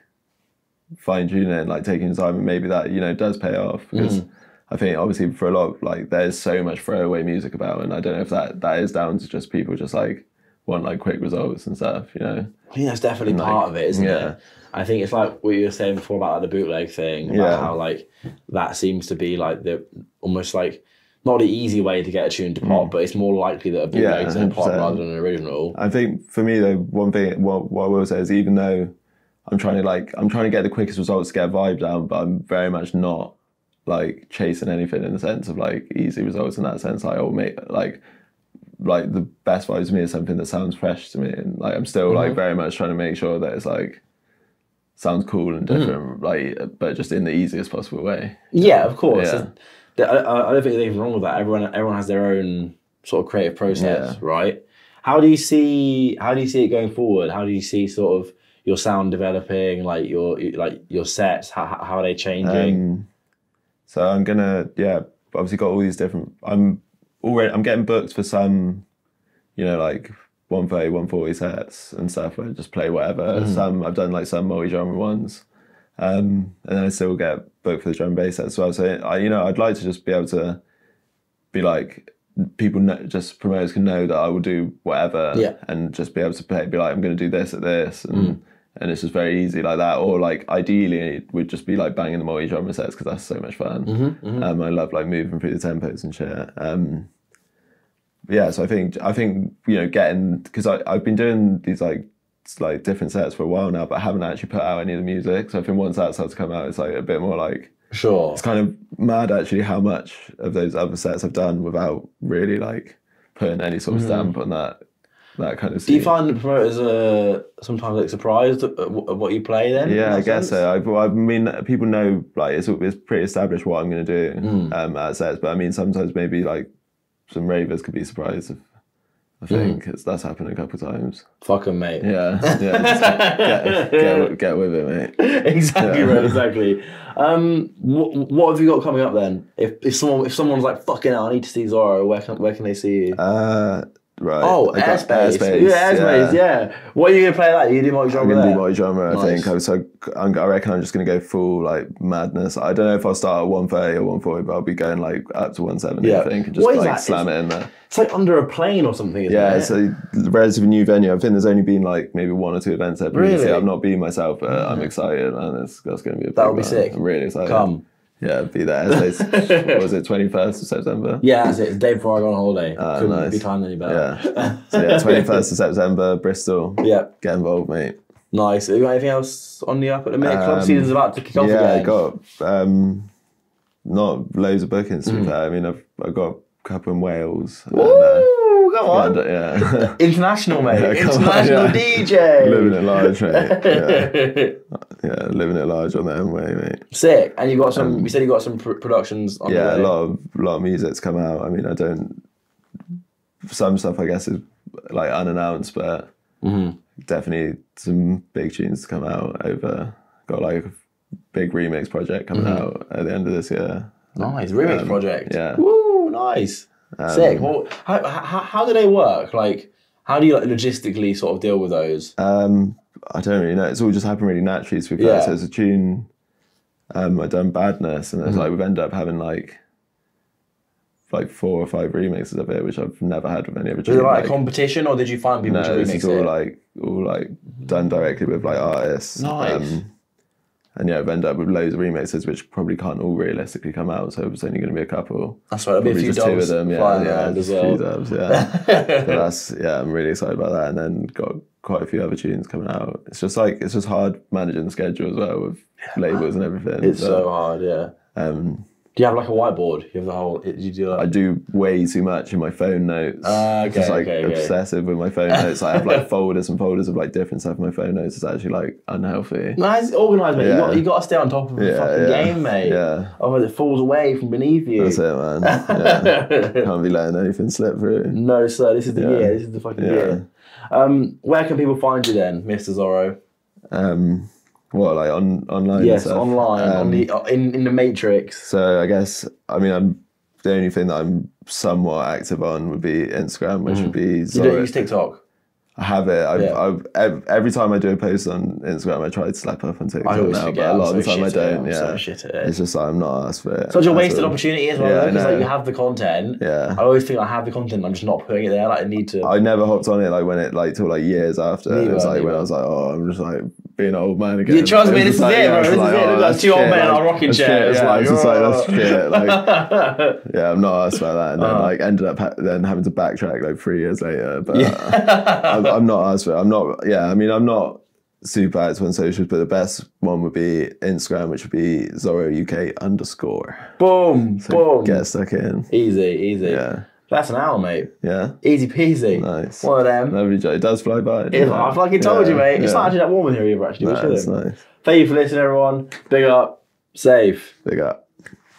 [SPEAKER 2] fine tuning it and like taking your time, and maybe that, you know, does pay off, because I think obviously for a lot, like there's so much throwaway music about, and I don't know if that is down to just people just like want like quick results and stuff, you know.
[SPEAKER 3] I think that's definitely part of it, isn't it? I think it's like what you were saying before about like, the bootleg thing, about how like that seems to be like the almost like not the easy way to get a tune to pop, but it's more likely that a bootleg is going to pop rather than an original. I
[SPEAKER 2] think for me though, one thing, what I will say is, even though I'm trying to get the quickest results to get a vibe down, but I'm very much not like chasing anything in the sense of like easy results in that sense. Like I'll make like the best vibes to me is something that sounds fresh to me, and like I'm still like very much trying to make sure that it's like sounds cool and different, like, but just in the easiest possible way.
[SPEAKER 3] Yeah, of course.
[SPEAKER 2] Yeah.
[SPEAKER 3] I don't think there's anything wrong with that. Everyone has their own sort of creative process, right? How do you see it going forward? How do you see sort of your sound developing, like your sets? How are they changing?
[SPEAKER 2] So I'm gonna obviously got all these different. I'm getting booked for some, you know, like 130, 140 sets and stuff where I just play whatever. Some I've done like some multi-genre ones. And then I still get booked for the drum and bass set as well. So I'd like to just be able to be like, people just promoters can know that I will do whatever, and just be able to be like, I'm going to do this at this, and it's just very easy like that. Or like ideally it would just be like banging the multi-genre sets, because that's so much fun. I love like moving through the tempos and shit. So I think you know, getting, because I've been doing these like different sets for a while now, but I haven't actually put out any of the music. So I think once that starts to come out, it's like a bit more like, it's kind of mad actually how much of those other sets I've done without really like putting any sort of stamp on that kind of scene.
[SPEAKER 3] Do you find the promoters are sometimes like surprised at what you play then?
[SPEAKER 2] Yeah, I guess so. I mean, people know like it's pretty established what I'm going to do at sets, but I mean sometimes maybe like some ravers could be surprised if, I think that's happened a couple of times. Fuck 'em, mate. Yeah. Just get with it, mate.
[SPEAKER 3] Exactly, right, exactly. What have you got coming up then? If someone's like, fucking hell, I need to see Zoro, where can they see you?
[SPEAKER 2] Right.
[SPEAKER 3] Oh, Airspace. Yeah, Airspace, yeah. What are you going to play that? You do multi-genre?
[SPEAKER 2] I'm going to do multi-genre, I think. I reckon I'm just going to go full like madness. I don't know if I'll start at 130 or 140, but I'll be going like up to 170, I think, and just like slam it in there.
[SPEAKER 3] It's like under a plane or something, isn't it?
[SPEAKER 2] It's a relatively new venue. I think there's only been like maybe 1 or 2 events there previously.
[SPEAKER 3] Really?
[SPEAKER 2] I've not been myself, but I'm excited, and that's going to be a big
[SPEAKER 3] That'll be sick.
[SPEAKER 2] I'm really excited.
[SPEAKER 3] Come.
[SPEAKER 2] Yeah, be there. What was it, 21st of September?
[SPEAKER 3] Yeah, that's it. It's the day before I go on holiday. Couldn't
[SPEAKER 2] nice.
[SPEAKER 3] be timed any better.
[SPEAKER 2] Yeah. So 21st of September, Bristol.
[SPEAKER 3] Yeah.
[SPEAKER 2] Get involved, mate.
[SPEAKER 3] Nice. Have you got anything else on the up at the minute? Club season's about to kick off again.
[SPEAKER 2] Yeah, I got not loads of bookings, to be fair. I mean, I've got a couple in Wales.
[SPEAKER 3] Woo! Come on.
[SPEAKER 2] Yeah.
[SPEAKER 3] International, mate.
[SPEAKER 2] Yeah,
[SPEAKER 3] International DJ.
[SPEAKER 2] Living it large, mate. Yeah, living it large on the own way, mate.
[SPEAKER 3] Sick. And you got some. You said you got some productions on the way.
[SPEAKER 2] A lot of music's come out. I mean, some stuff I guess is like unannounced, but definitely some big tunes to come out over. Got like a big remix project coming out at the end of this year.
[SPEAKER 3] Nice remix project.
[SPEAKER 2] Yeah.
[SPEAKER 3] Woo! Nice. Sick. Well, how do they work? Like, how do you like logistically sort of deal with those?
[SPEAKER 2] I don't really know. It's all just happened really naturally, to be fair. So it's a tune. I'd done Badness, and it's like we've ended up having like like 4 or 5 remixes of it, which I've never had with any other
[SPEAKER 3] Was
[SPEAKER 2] tune.
[SPEAKER 3] it like a competition, or did you find people to
[SPEAKER 2] this
[SPEAKER 3] remix
[SPEAKER 2] is all
[SPEAKER 3] it?
[SPEAKER 2] all done directly with like artists.
[SPEAKER 3] Nice.
[SPEAKER 2] And yeah, I've ended up with loads of remixes which probably can't all realistically come out, so it's only going to be a couple.
[SPEAKER 3] That's right, there'll be a few
[SPEAKER 2] Just 2 of
[SPEAKER 3] dubs
[SPEAKER 2] them,
[SPEAKER 3] flying
[SPEAKER 2] yeah,
[SPEAKER 3] around as
[SPEAKER 2] just a
[SPEAKER 3] well.
[SPEAKER 2] few dubs, yeah. But I'm really excited about that, and then got quite a few other tunes coming out. It's just hard managing the schedule as well with labels and everything.
[SPEAKER 3] It's so hard, yeah. Do you have like a whiteboard? You have the whole. You do like...
[SPEAKER 2] I do way too much in my phone notes. Just obsessive with my phone notes. I have like folders and folders of like different stuff in my phone notes. It's actually like unhealthy.
[SPEAKER 3] Nice, organised, mate.
[SPEAKER 2] Yeah.
[SPEAKER 3] You got to stay on top of the fucking game, mate.
[SPEAKER 2] Yeah.
[SPEAKER 3] Otherwise, it falls away from beneath you.
[SPEAKER 2] That's it, man. Yeah. Can't be letting anything slip through.
[SPEAKER 3] No, sir. This is the year. This is the fucking year. Where can people find you then, Mr. Zorro?
[SPEAKER 2] What, like online?
[SPEAKER 3] Yes,
[SPEAKER 2] and stuff?
[SPEAKER 3] online in the Matrix.
[SPEAKER 2] So I guess I'm the only thing that I'm somewhat active on would be Instagram, which would be Zoro.
[SPEAKER 3] You don't use TikTok?
[SPEAKER 2] I have it. Every time I do a post on Instagram, I try to slap up on TikTok now, but a lot of the time I don't.
[SPEAKER 3] So shit at it.
[SPEAKER 2] It's just like I'm not asked for it.
[SPEAKER 3] Such a wasted opportunity as well, though, because like you have the content.
[SPEAKER 2] Yeah.
[SPEAKER 3] I always think I have the content, I'm just not putting it there. Like I need to.
[SPEAKER 2] I never hopped on it like when it like till like years after. It was like when I was like, oh, I'm just like being an old man again.
[SPEAKER 3] You trust me, this is it, bro. This is it. That's 2 old men in a rocking chair. It's like,
[SPEAKER 2] that's shit. Like, yeah, I'm not asked about that, and then like ended up then having to backtrack like 3 years later. But I'm not asked for it. I'm not. Yeah, I mean, I'm not super active on socials, but the best one would be Instagram, which would be ZoroUK_.
[SPEAKER 3] Boom,
[SPEAKER 2] So
[SPEAKER 3] boom.
[SPEAKER 2] get stuck in.
[SPEAKER 3] Easy.
[SPEAKER 2] Yeah.
[SPEAKER 3] That's an hour, mate.
[SPEAKER 2] Yeah.
[SPEAKER 3] Easy peasy.
[SPEAKER 2] Nice.
[SPEAKER 3] One of them.
[SPEAKER 2] Lovely joke. It does fly by.
[SPEAKER 3] I fucking told you, mate. It's not actually that warm in here either, actually.
[SPEAKER 2] It's nice.
[SPEAKER 3] Thank you for listening, everyone. Big up. Safe.
[SPEAKER 2] Big up.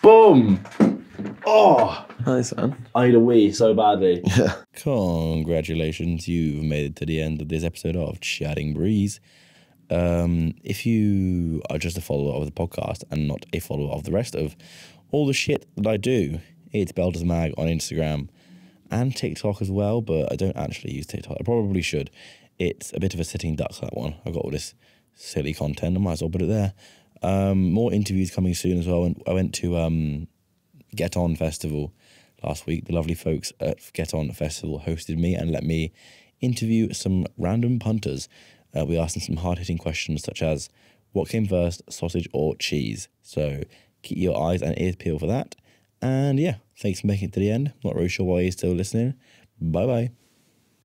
[SPEAKER 3] Boom. Oh.
[SPEAKER 2] Nice, man.
[SPEAKER 3] I need a wee so badly.
[SPEAKER 2] Yeah.
[SPEAKER 1] Congratulations, you've made it to the end of this episode of Chatting Breeze. If you are just a follower of the podcast and not a follower of the rest of all the shit that I do, it's Belters Mag on Instagram and TikTok as well, but I don't actually use TikTok. I probably should. It's a bit of a sitting duck, that one. I've got all this silly content. I might as well put it there. More interviews coming soon as well. I went to Get On Festival last week. The lovely folks at Get On Festival hosted me and let me interview some random punters. We asked them some hard-hitting questions such as, what came first, sausage or cheese? So keep your eyes and ears peeled for that. And yeah, thanks for making it to the end. Not really sure why you're still listening. Bye-bye.